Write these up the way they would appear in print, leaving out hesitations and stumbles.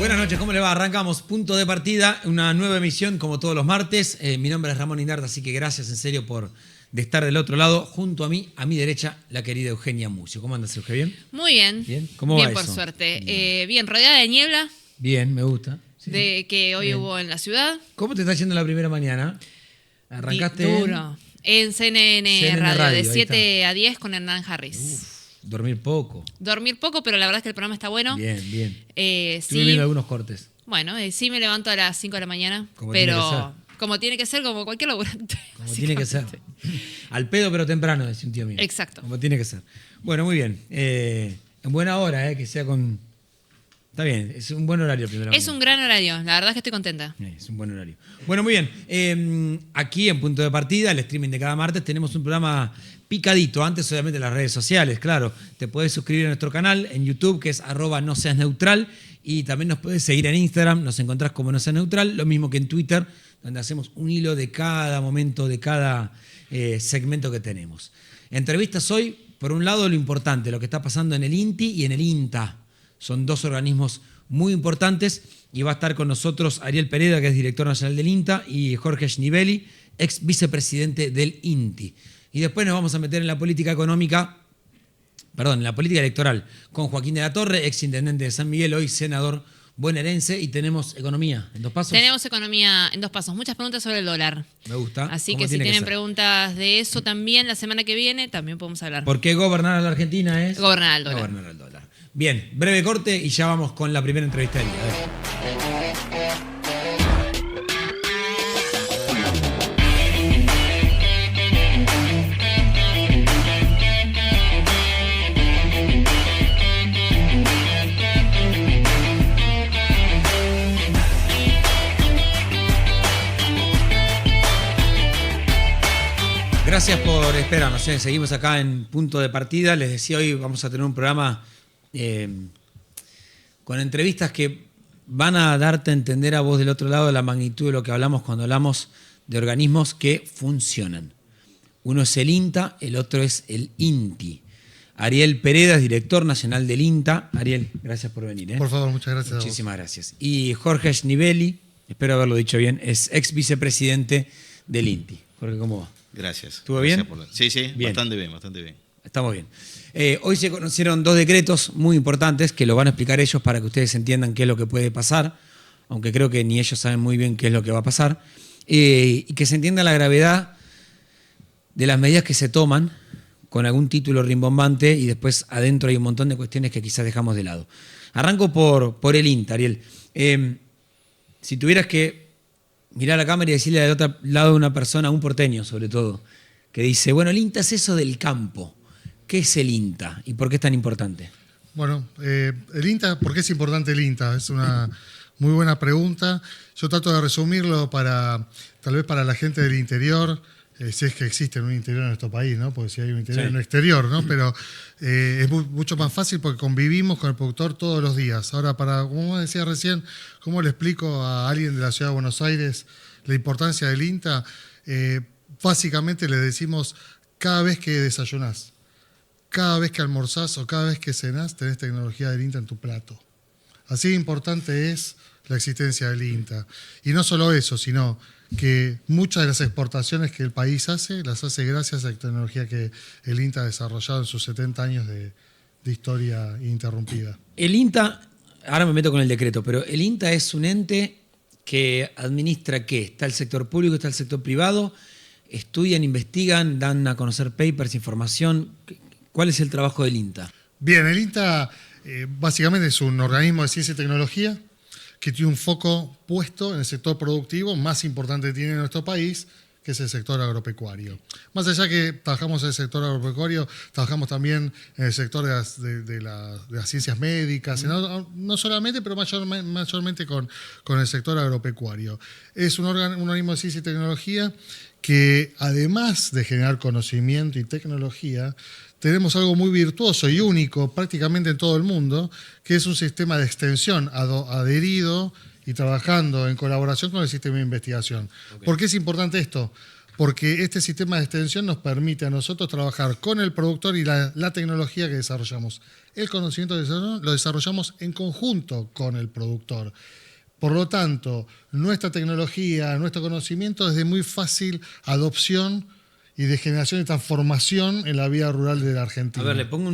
Buenas noches, ¿cómo le va? Arrancamos Punto de Partida, una nueva emisión como todos los martes. Mi nombre es Ramón Indarda, así que gracias en serio de estar del otro lado. Junto a mí, a mi derecha, la querida Eugenia Mucio. ¿Cómo andas, Eugenia? ¿Bien? Muy bien. ¿Bien? ¿Cómo bien, va por eso? suerte. Bien, rodeada de niebla Bien, me gusta. Sí. de que hoy hubo en la ciudad. ¿Cómo te está yendo la primera mañana? ¿Arrancaste Duro. En CNN Radio, de 7 a 10 con Hernán Harris. Dormir poco. Dormir poco, pero la verdad es que el programa está bueno. Bien, bien. Estuve Sí, viendo algunos cortes. bueno, sí me levanto a las 5 de la mañana, Como tiene que pero como tiene que ser, como cualquier laburante. Como tiene que ser. Al pedo pero temprano, decía un tío mío. Exacto. Como tiene que ser. Bueno, muy bien. En buena hora, que sea con... Está bien, es un buen horario primero. Es un gran horario, la verdad es que estoy contenta. Es un buen horario. Bueno, muy bien. Aquí en Punto de Partida, el streaming de cada martes, tenemos un programa picadito. Antes, obviamente, las redes sociales, claro. Te puedes suscribir a nuestro canal en YouTube, que es @noseasneutral. Y también nos puedes seguir en Instagram, nos encontrás como No Seas Neutral. Lo mismo que en Twitter, donde hacemos un hilo de cada momento, de cada segmento que tenemos. Entrevistas hoy, por un lado, lo importante, lo que está pasando en el INTI y en el INTA. Son dos organismos muy importantes y va a estar con nosotros Ariel Pereda, que es director nacional del INTA, y Jorge Schnivelli, ex vicepresidente del INTI. Y después nos vamos a meter en la política económica, en la política electoral, con Joaquín de la Torre, ex intendente de San Miguel, hoy senador bonaerense, y tenemos economía en 2 pasos. Tenemos economía en 2 pasos. Muchas preguntas sobre el dólar. Me gusta. Así que si tienen preguntas de eso también la semana que viene, también podemos hablar. ¿Por qué gobernar a la Argentina es? Gobernar al dólar. Gobernar al dólar. Bien, breve corte y ya vamos con la primera entrevista del día. A ver. Gracias por esperarnos. Seguimos acá en Punto de Partida. Les decía, hoy vamos a tener un programa con entrevistas que van a darte a entender a vos del otro lado la magnitud de lo que hablamos cuando hablamos de organismos que funcionan. Uno es el INTA, el otro es el INTI. Ariel Pereda es director nacional del INTA. Ariel, gracias por venir. Por favor, muchas gracias. Muchísimas gracias. Y Jorge Schnivelli, espero haberlo dicho bien, es ex vicepresidente del INTI. Jorge, ¿cómo va? Gracias. ¿Estuvo bien? Sí, Bien. bastante bien, bastante bien. Estamos bien. Hoy se conocieron 2 decretos muy importantes que lo van a explicar ellos para que ustedes entiendan qué es lo que puede pasar, aunque creo que ni ellos saben muy bien qué es lo que va a pasar, y que se entienda la gravedad de las medidas que se toman con algún título rimbombante y después adentro hay un montón de cuestiones que quizás dejamos de lado. Arranco por el INTA, Ariel. Si tuvieras que mirar a la cámara y decirle del otro lado de una persona, un porteño sobre todo, que dice, bueno, el INTA es eso del campo. ¿Qué es el INTA y por qué es tan importante? Bueno, el INTA, ¿por qué es importante el INTA? Es una muy buena pregunta. Yo trato de resumirlo tal vez para la gente del interior, si es que existe un interior en nuestro país, ¿no? Porque si hay un interior en el exterior, ¿no? Pero es mucho más fácil porque convivimos con el productor todos los días. Ahora, como decía recién, ¿cómo le explico a alguien de la ciudad de Buenos Aires la importancia del INTA? Básicamente le decimos, cada vez que desayunás, cada vez que almorzás o cada vez que cenás, tenés tecnología del INTA en tu plato. Así de importante es la existencia del INTA. Y no solo eso, sino que muchas de las exportaciones que el país hace, las hace gracias a la tecnología que el INTA ha desarrollado en sus 70 años de historia ininterrumpida. El INTA, ahora me meto con el decreto, pero el INTA es un ente que administra ¿qué? Está el sector público, está el sector privado, estudian, investigan, dan a conocer papers, información. ¿Cuál es el trabajo del INTA? Bien, el INTA básicamente es un organismo de ciencia y tecnología que tiene un foco puesto en el sector productivo más importante que tiene en nuestro país, que es el sector agropecuario. Más allá que trabajamos en el sector agropecuario, trabajamos también en el sector de las ciencias médicas, no solamente, pero mayormente con el sector agropecuario. Es un organismo de ciencia y tecnología que, además de generar conocimiento y tecnología, tenemos algo muy virtuoso y único prácticamente en todo el mundo, que es un sistema de extensión adherido y trabajando en colaboración con el sistema de investigación. Okay. ¿Por qué es importante esto? porque este sistema de extensión nos permite a nosotros trabajar con el productor y la tecnología que desarrollamos. El conocimiento lo desarrollamos en conjunto con el productor. Por lo tanto, nuestra tecnología, nuestro conocimiento es de muy fácil adopción y de generación y transformación en la vida rural de la Argentina. A ver, le pongo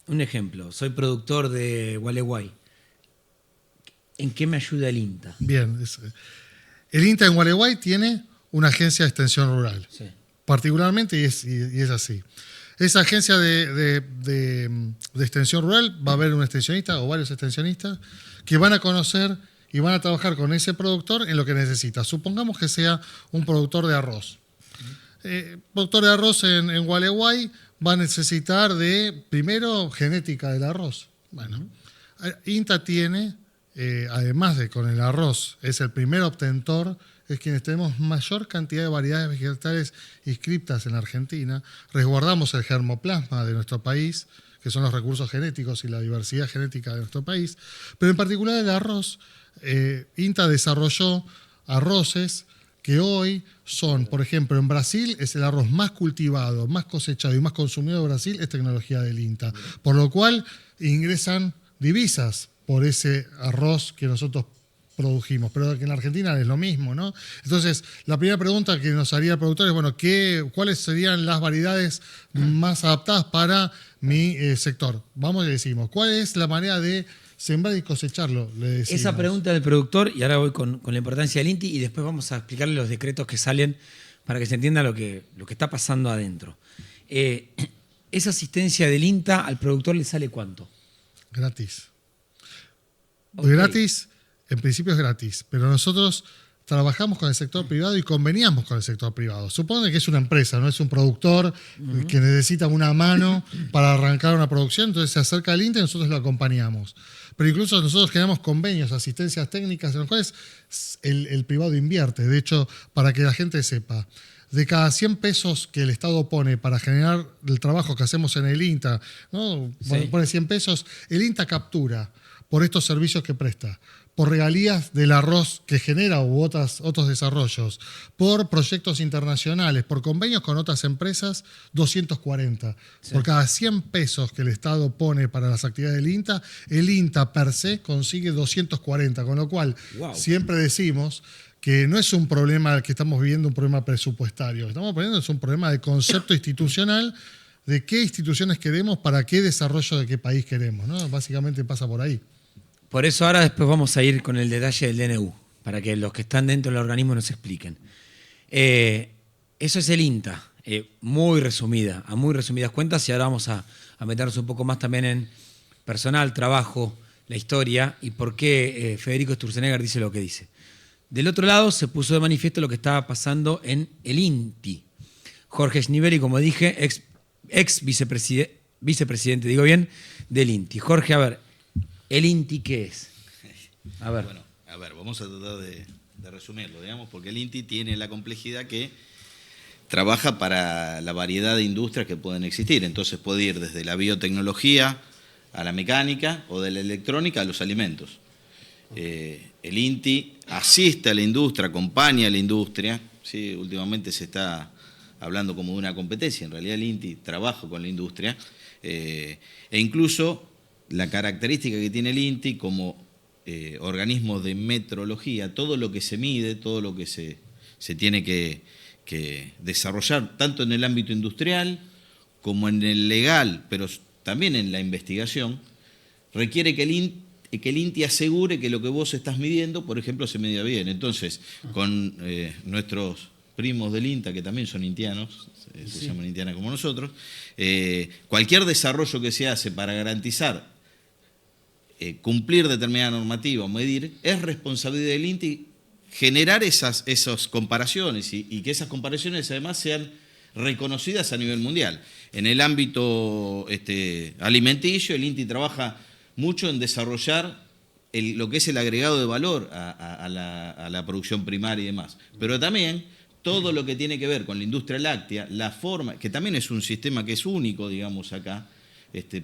un ejemplo. Soy productor de Gualeguay. ¿En qué me ayuda el INTA? Bien. El INTA en Gualeguay tiene una agencia de extensión rural. Sí. Particularmente, y es así. Esa agencia de extensión rural va a haber un extensionista o varios extensionistas que van a conocer y van a trabajar con ese productor en lo que necesita. Supongamos que sea un productor de arroz. Productor de arroz en Gualeguay va a necesitar primero, genética del arroz. Bueno, INTA tiene, además de con el arroz, es el primer obtentor, es quienes tenemos mayor cantidad de variedades vegetales inscriptas en la Argentina. Resguardamos el germoplasma de nuestro país, que son los recursos genéticos y la diversidad genética de nuestro país. Pero en particular el arroz, INTA desarrolló arroces que hoy son, por ejemplo, en Brasil es el arroz más cultivado, más cosechado y más consumido de Brasil, es tecnología del INTA. Por lo cual ingresan divisas por ese arroz que nosotros produjimos, pero que en la Argentina es lo mismo, ¿no? Entonces, la primera pregunta que nos haría el productor es, bueno, ¿cuáles serían las variedades más adaptadas para mi sector? Vamos y le decimos, ¿cuál es la manera de sembrar y cosecharlo? Le decimos. Esa pregunta del productor, y ahora voy con la importancia del INTI, y después vamos a explicarle los decretos que salen para que se entienda lo que está pasando adentro. ¿Esa asistencia del INTA al productor le sale cuánto? Gratis. Okay. Gratis, en principio es gratis, pero nosotros trabajamos con el sector privado y conveníamos con el sector privado. Supone que es una empresa, no es un productor que necesita una mano para arrancar una producción, entonces se acerca al INTA y nosotros lo acompañamos. Pero incluso nosotros generamos convenios, asistencias técnicas en los cuales el privado invierte. De hecho, para que la gente sepa, de cada 100 pesos que el Estado pone para generar el trabajo que hacemos en el INTA, ¿no? Sí. Pone 100 pesos, el INTA captura por estos servicios que presta, por regalías del arroz que genera u otros desarrollos, por proyectos internacionales, por convenios con otras empresas, 240. Sí. Por cada 100 pesos que el Estado pone para las actividades del INTA, el INTA per se consigue 240, con lo cual siempre decimos que no es un problema que estamos viviendo, un problema presupuestario. Estamos poniendo es un problema de concepto institucional, de qué instituciones queremos, para qué desarrollo de qué país queremos, ¿no? Básicamente pasa por ahí. Por eso ahora después vamos a ir con el detalle del DNU, para que los que están dentro del organismo nos expliquen. Eso es el INTA, a muy resumidas cuentas, y ahora vamos a meternos un poco más también en personal, trabajo, la historia y por qué Federico Sturzenegger dice lo que dice. Del otro lado se puso de manifiesto lo que estaba pasando en el INTI. Jorge Schneebeli, como dije, ex vicepresidente, digo bien, del INTI. Jorge, a ver, ¿el INTI qué es? A ver. Bueno, a ver, vamos a tratar de resumirlo, digamos, porque el INTI tiene la complejidad que trabaja para la variedad de industrias que pueden existir. Entonces puede ir desde la biotecnología a la mecánica o de la electrónica a los alimentos. El INTI asiste a la industria, acompaña a la industria, ¿sí? Últimamente se está hablando como de una competencia, en realidad el INTI trabaja con la industria, e incluso la característica que tiene el INTI como organismo de metrología, todo lo que se mide, todo lo que se tiene que desarrollar, tanto en el ámbito industrial como en el legal, pero también en la investigación, requiere que el INTI asegure que lo que vos estás midiendo, por ejemplo, se mida bien. Entonces, con nuestros primos del INTA, que también son intianos, se llaman intianas como nosotros, cualquier desarrollo que se hace para garantizar cumplir determinada normativa o medir, es responsabilidad del INTI generar esas comparaciones y que esas comparaciones además sean reconocidas a nivel mundial. En el ámbito alimenticio, el INTI trabaja mucho en desarrollar lo que es el agregado de valor a la producción primaria y demás. Pero también todo lo que tiene que ver con la industria láctea, la forma, que también es un sistema que es único, digamos, acá,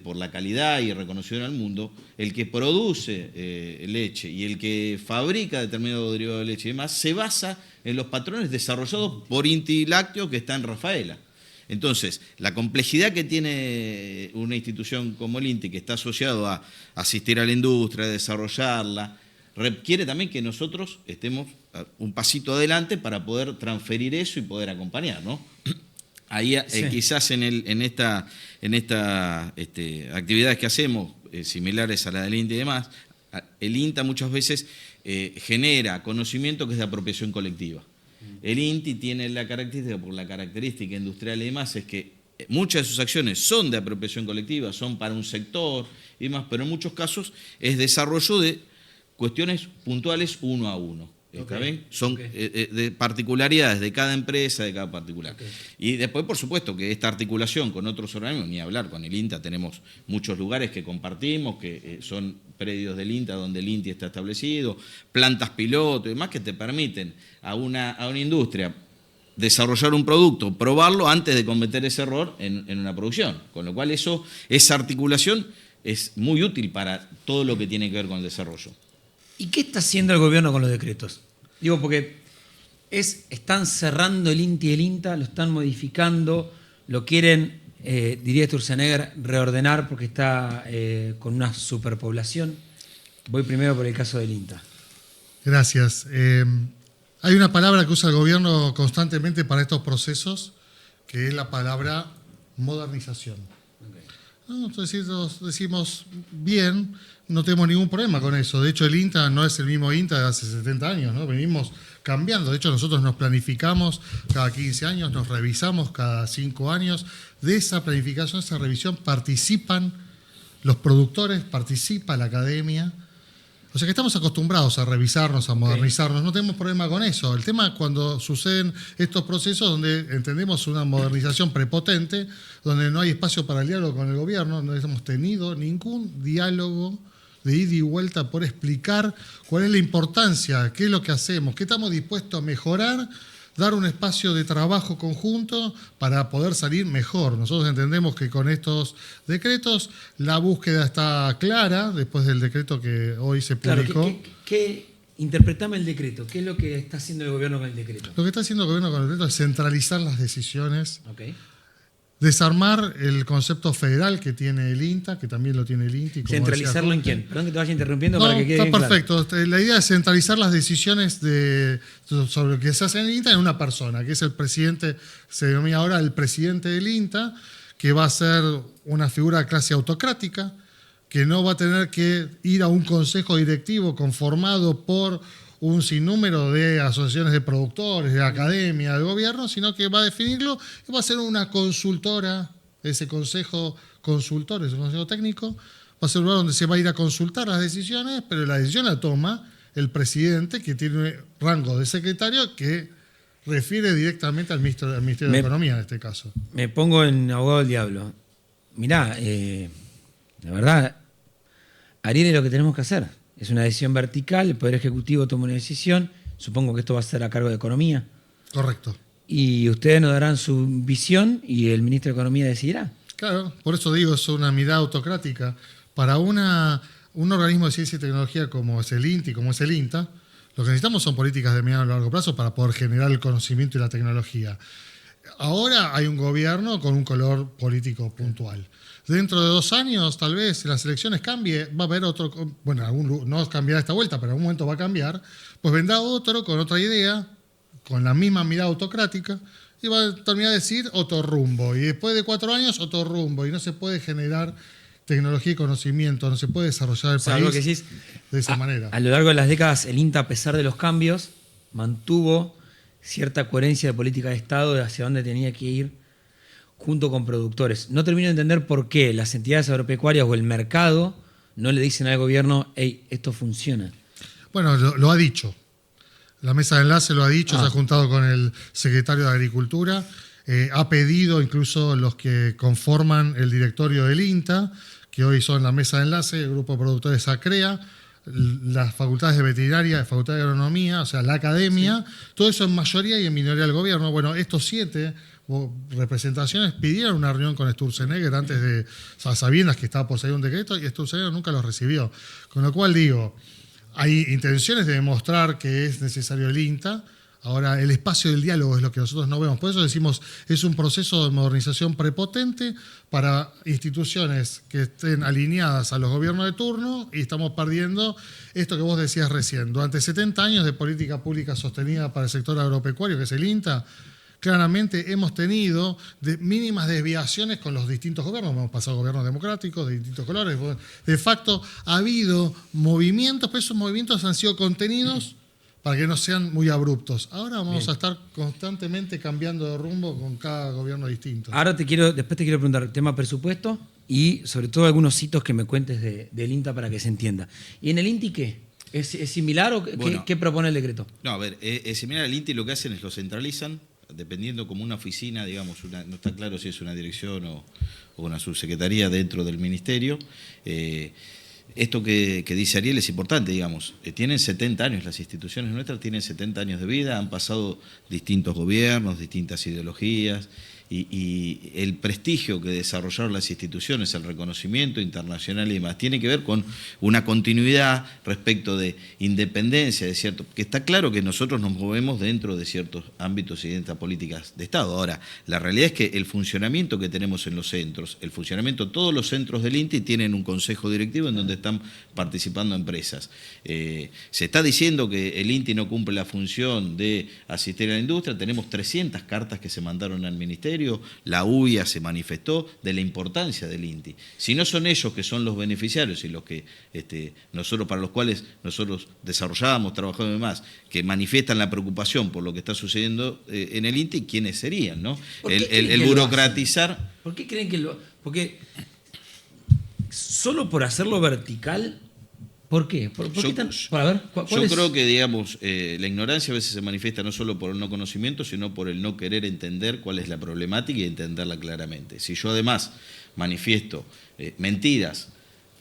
por la calidad y reconocido en el mundo, el que produce leche y el que fabrica determinado derivado de leche y demás, se basa en los patrones desarrollados por Inti Lácteo, que está en Rafaela. Entonces, la complejidad que tiene una institución como el INTI, que está asociado a asistir a la industria, a desarrollarla, requiere también que nosotros estemos un pasito adelante para poder transferir eso y poder acompañar, ¿no? Ahí Sí. quizás en estas actividades que hacemos, similares a la del INTA y demás, el INTA muchas veces genera conocimiento que es de apropiación colectiva. El INTI tiene la característica, por la característica industrial y demás, es que muchas de sus acciones son de apropiación colectiva, son para un sector y demás, pero en muchos casos es desarrollo de cuestiones puntuales uno a uno. ¿Está bien? Son de particularidades de cada empresa, de cada particular. Y después, por supuesto, que esta articulación con otros organismos, ni hablar, con el INTA tenemos muchos lugares que compartimos, que son predios del INTA donde el INTI está establecido, plantas piloto y demás que te permiten a una industria desarrollar un producto, probarlo antes de cometer ese error en una producción. Con lo cual esa articulación es muy útil para todo lo que tiene que ver con el desarrollo. ¿Y qué está haciendo el gobierno con los decretos? Digo, porque están cerrando el INTI y el INTA, lo están modificando, lo quieren, diría Sturzenegger, reordenar porque está con una superpoblación. Voy primero por el caso del INTA. Gracias. Hay una palabra que usa el gobierno constantemente para estos procesos, que es la palabra modernización. Entonces decimos bien, no tenemos ningún problema con eso. De hecho, el INTA no es el mismo INTA de hace 70 años, ¿no? Venimos cambiando. De hecho, nosotros nos planificamos cada 15 años, nos revisamos cada 5 años. De esa planificación, esa revisión, participan los productores, participa la academia. O sea que estamos acostumbrados a revisarnos, a modernizarnos, no tenemos problema con eso. El tema es cuando suceden estos procesos donde entendemos una modernización prepotente, donde no hay espacio para el diálogo con el gobierno, no hemos tenido ningún diálogo de ida y vuelta por explicar cuál es la importancia, qué es lo que hacemos, qué estamos dispuestos a mejorar, dar un espacio de trabajo conjunto para poder salir mejor. Nosotros entendemos que con estos decretos la búsqueda está clara, después del decreto que hoy se publicó. Claro, interpretame el decreto. ¿Qué es lo que está haciendo el gobierno con el decreto? Lo que está haciendo el gobierno con el decreto es centralizar las decisiones, Okay. desarmar el concepto federal que tiene el INTA, que también lo tiene el INTI. Como ¿Centralizarlo decía en quién? Perdón que te vaya interrumpiendo No, para que quede está bien claro. perfecto. La idea es centralizar las decisiones sobre lo que se hace en el INTA en una persona, que es el presidente, se denomina ahora el presidente del INTA, que va a ser una figura casi autocrática, que no va a tener que ir a un consejo directivo conformado por un sinnúmero de asociaciones de productores, de academia, de gobierno, sino que va a definirlo y va a ser una consultora, ese consejo consultor, ese consejo técnico, va a ser un lugar donde se va a ir a consultar las decisiones, pero la decisión la toma el presidente, que tiene rango de secretario, que refiere directamente al Ministerio de Economía en este caso. Me pongo en abogado del diablo. Mirá, la verdad, Ariel es lo que tenemos que hacer. Es una decisión vertical, el Poder Ejecutivo toma una decisión, supongo que esto va a ser a cargo de Economía. Correcto. Y ustedes nos darán su visión y el ministro de Economía decidirá. Claro, por eso digo, es una mirada autocrática. Para un organismo de ciencia y tecnología como es el INTI, como es el INTA, lo que necesitamos son políticas de mediano y largo plazo para poder generar el conocimiento y la tecnología. Ahora hay un gobierno con un color político puntual. Dentro de 2 años, tal vez, si las elecciones cambie, va a haber otro, bueno, no cambiará esta vuelta, pero en algún momento va a cambiar, pues vendrá otro con otra idea, con la misma mirada autocrática, y va a terminar de decir otro rumbo. Y después de 4 años, otro rumbo. Y no se puede generar tecnología y conocimiento, no se puede desarrollar el país que decís, de esa manera. A lo largo de las décadas, el INTA, a pesar de los cambios, mantuvo cierta coherencia de política de Estado de hacia dónde tenía que ir junto con productores. No termino de entender por qué las entidades agropecuarias o el mercado no le dicen al gobierno, hey, esto funciona. Bueno, lo ha dicho. La mesa de enlace lo ha dicho, se ha juntado con el secretario de Agricultura, ha pedido incluso los que conforman el directorio del INTA, que hoy son la mesa de enlace, el grupo de productores ACREA, las facultades de veterinaria, la facultad de agronomía, o sea, la academia, sí. Todo eso en mayoría y en minoría del gobierno. Bueno, estos 7 representaciones pidieron una reunión con Sturzenegger antes de, o sea, sabiendas que estaba por salir un decreto, y Sturzenegger nunca los recibió. Con lo cual digo, hay intenciones de demostrar que es necesario el INTA. Ahora, el espacio del diálogo es lo que nosotros no vemos. Por eso decimos, es un proceso de modernización prepotente para instituciones que estén alineadas a los gobiernos de turno, y estamos perdiendo esto que vos decías recién. Durante 70 años de política pública sostenida para el sector agropecuario, que es el INTA, claramente hemos tenido mínimas desviaciones con los distintos gobiernos. Hemos pasado gobiernos democráticos de distintos colores. De facto, ha habido movimientos, pero esos movimientos han sido contenidos para que no sean muy abruptos. Ahora vamos a estar constantemente cambiando de rumbo con cada gobierno distinto. Ahora después te quiero preguntar el tema presupuesto y sobre todo algunos hitos que me cuentes del INTA para que se entienda. ¿Y en el INTI qué? ¿Es similar o qué propone el decreto? No, a ver, es similar al INTI. Lo que hacen es lo centralizan, dependiendo como una oficina, digamos, no está claro si es una dirección o una subsecretaría dentro del ministerio. Esto que dice Ariel es importante, digamos. Tienen 70 años, las instituciones nuestras tienen 70 años de vida, han pasado distintos gobiernos, distintas ideologías, y el prestigio que desarrollaron las instituciones, el reconocimiento internacional y demás, tiene que ver con una continuidad respecto de independencia, de cierto, que está claro que nosotros nos movemos dentro de ciertos ámbitos y de estas políticas de Estado. Ahora, la realidad es que el funcionamiento que tenemos en los centros, todos los centros del INTI tienen un consejo directivo en donde están participando empresas. Se está diciendo que el INTI no cumple la función de asistir a la industria. Tenemos 300 cartas que se mandaron al ministerio. La UIA se manifestó de la importancia del INTI. Si no son ellos que son los beneficiarios y los que nosotros, para los cuales nosotros desarrollábamos, trabajamos y demás, que manifiestan la preocupación por lo que está sucediendo en el INTI, ¿quiénes serían? ¿No? El burocratizar. ¿Por qué creen que porque solo por hacerlo vertical? ¿Por qué? ¿Por qué tan, yo creo que, digamos, la ignorancia a veces se manifiesta no solo por el no conocimiento, sino por el no querer entender cuál es la problemática y entenderla claramente. Si yo además manifiesto mentiras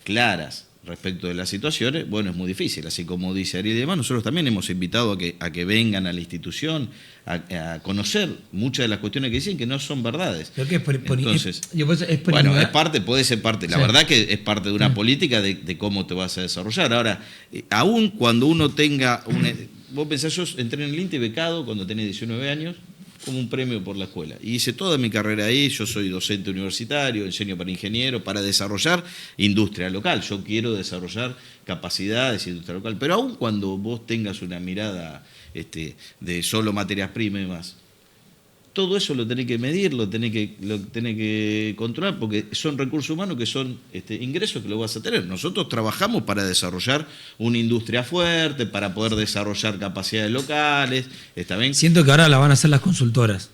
claras respecto de las situaciones, bueno, es muy difícil. Así como dice Ariel y demás, nosotros también hemos invitado a que vengan a la institución a conocer muchas de las cuestiones que dicen que no son verdades. Entonces, bueno, puede ser parte. La verdad que es parte de una política de cómo te vas a desarrollar. Ahora, aún cuando uno tenga vos pensás, yo entré en el INTI becado cuando tenía 19 años, como un premio por la escuela. Y hice toda mi carrera ahí, yo soy docente universitario, enseño para ingeniero, para desarrollar industria local. Yo quiero desarrollar capacidades de industria local. Pero aún cuando vos tengas una mirada de solo materias primas y demás, todo eso lo tenés que medir, lo tenés que controlar, porque son recursos humanos que son ingresos que lo vas a tener. Nosotros trabajamos para desarrollar una industria fuerte, para poder desarrollar capacidades locales. ¿Está bien? Siento que ahora la van a hacer las consultoras.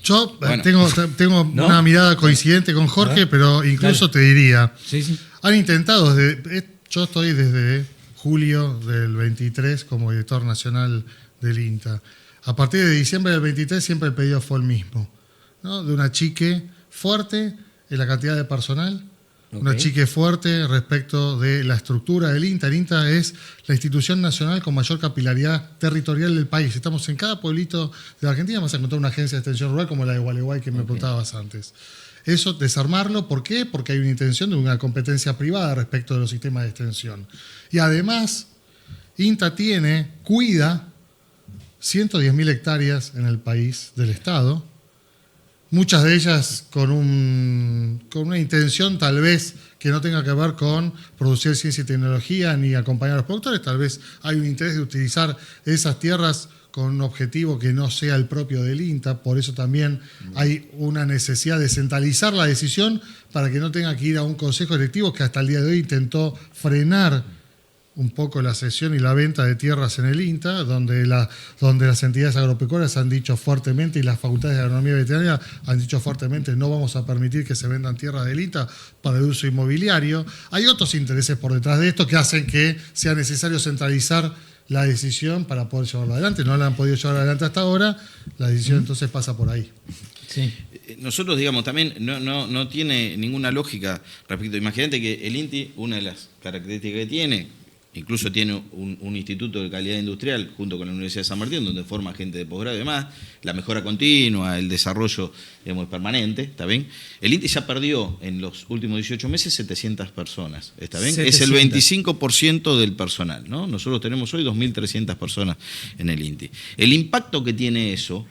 Yo tengo ¿no? Una mirada coincidente con Jorge, pero incluso te diría, han intentado, yo estoy desde julio del 23 como director nacional del INTA. A partir de diciembre del 23 siempre el pedido fue el mismo, ¿no? De una chique fuerte en la cantidad de personal, una chique fuerte respecto de la estructura del INTA. El INTA es la institución nacional con mayor capilaridad territorial del país. Estamos en cada pueblito de la Argentina, vas a encontrar una agencia de extensión rural como la de Gualeguay que me preguntabas antes. Eso, desarmarlo, ¿por qué? Porque hay una intención de una competencia privada respecto de los sistemas de extensión. Y además, INTA cuida 110.000 hectáreas en el país del Estado, muchas de ellas con una intención tal vez que no tenga que ver con producir ciencia y tecnología ni acompañar a los productores. Tal vez hay un interés de utilizar esas tierras con un objetivo que no sea el propio del INTA. Por eso también hay una necesidad de centralizar la decisión para que no tenga que ir a un consejo directivo que hasta el día de hoy intentó frenar un poco la cesión y la venta de tierras en el INTA, donde las entidades agropecuarias han dicho fuertemente, y las facultades de agronomía veterinaria han dicho fuertemente, no vamos a permitir que se vendan tierras del INTA para el uso inmobiliario. Hay otros intereses por detrás de esto que hacen que sea necesario centralizar la decisión para poder llevarla adelante. No la han podido llevar adelante hasta ahora, la decisión entonces pasa por ahí. Sí. Nosotros, digamos, también no tiene ninguna lógica respecto. Imagínate que el INTI, una de las características que tiene, incluso tiene un instituto de calidad industrial junto con la Universidad de San Martín, donde forma gente de posgrado y demás, la mejora continua, el desarrollo digamos, permanente, ¿está bien? El INTI ya perdió en los últimos 18 meses 700 personas, ¿está bien? 700. Es el 25% del personal, ¿no? Nosotros tenemos hoy 2.300 personas en el INTI. El impacto que tiene eso,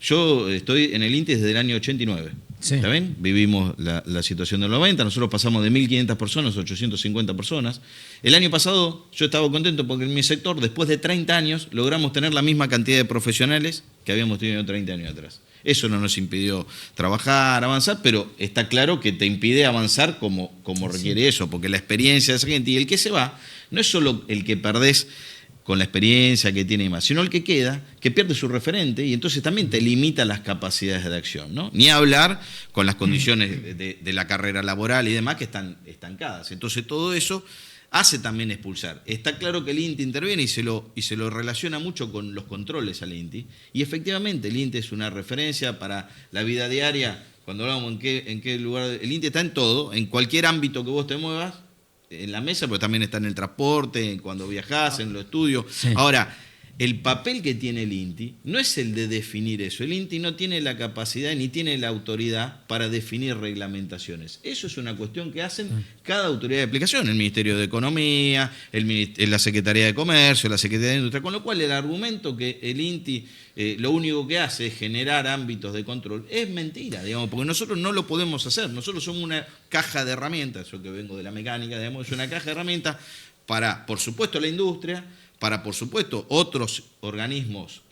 yo estoy en el INTI desde el año 89. Sí. ¿Está bien? Vivimos la situación del 90, nosotros pasamos de 1.500 personas a 850 personas. El año pasado yo estaba contento porque en mi sector, después de 30 años, logramos tener la misma cantidad de profesionales que habíamos tenido 30 años atrás. Eso no nos impidió trabajar, avanzar, pero está claro que te impide avanzar como requiere eso, porque la experiencia de esa gente y el que se va, no es solo el que perdés con la experiencia que tiene y más, sino el que queda, que pierde su referente y entonces también te limita las capacidades de acción, ¿no? Ni hablar con las condiciones de la carrera laboral y demás que están estancadas. Entonces todo eso hace también expulsar. Está claro que el INTI interviene y se lo relaciona mucho con los controles al INTI y efectivamente el INTI es una referencia para la vida diaria. Cuando hablamos en qué lugar, el INTI está en todo, en cualquier ámbito que vos te muevas, en la mesa, pero también está en el transporte, cuando viajás, en los estudios. Sí. Ahora, el papel que tiene el INTI no es el de definir eso. El INTI no tiene la capacidad ni tiene la autoridad para definir reglamentaciones. Eso es una cuestión que hacen cada autoridad de aplicación, el Ministerio de Economía, la Secretaría de Comercio, la Secretaría de Industria, con lo cual el argumento que el INTI lo único que hace es generar ámbitos de control es mentira, digamos, porque nosotros no lo podemos hacer. Nosotros somos una caja de herramientas, yo que vengo de la mecánica, digamos, es una caja de herramientas para, por supuesto, la industria, para, por supuesto, otros organismos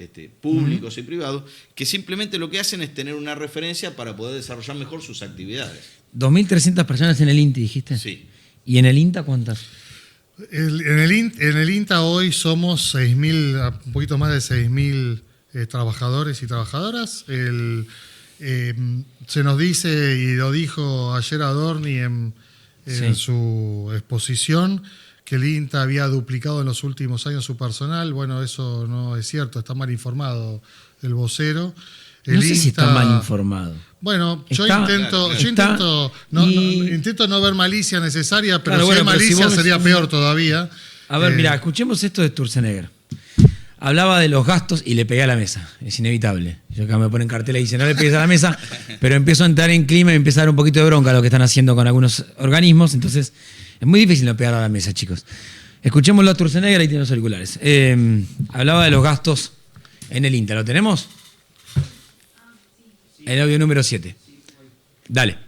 públicos y privados, que simplemente lo que hacen es tener una referencia para poder desarrollar mejor sus actividades. 2.300 personas en el INTI, dijiste. Sí. ¿Y en el INTA cuántas? En el INTA hoy somos 6.000, un poquito más de 6.000 trabajadores y trabajadoras. Se nos dice, y lo dijo ayer Adorni en su exposición, que el INTA había duplicado en los últimos años su personal. Bueno, eso no es cierto, está mal informado el vocero. No sé si está mal informado. Bueno, yo Está- intento no ver malicia necesaria, pero Claro, si hay bueno, pero si malicia vos- sería peor todavía. A ver, mirá, escuchemos esto de Sturzenegger. Hablaba de los gastos y le pegué a la mesa. Es inevitable. Yo acá me ponen cartel y dicen, no le pegues a la mesa, pero empiezo a entrar en clima y empieza a dar un poquito de bronca lo que están haciendo con algunos organismos. Entonces, es muy difícil no pegar a la mesa, chicos. Escuchémoslo a Sturzenegger, ahí tiene los auriculares. Hablaba de los gastos en el INTA. ¿Lo tenemos? El audio número 7. Dale.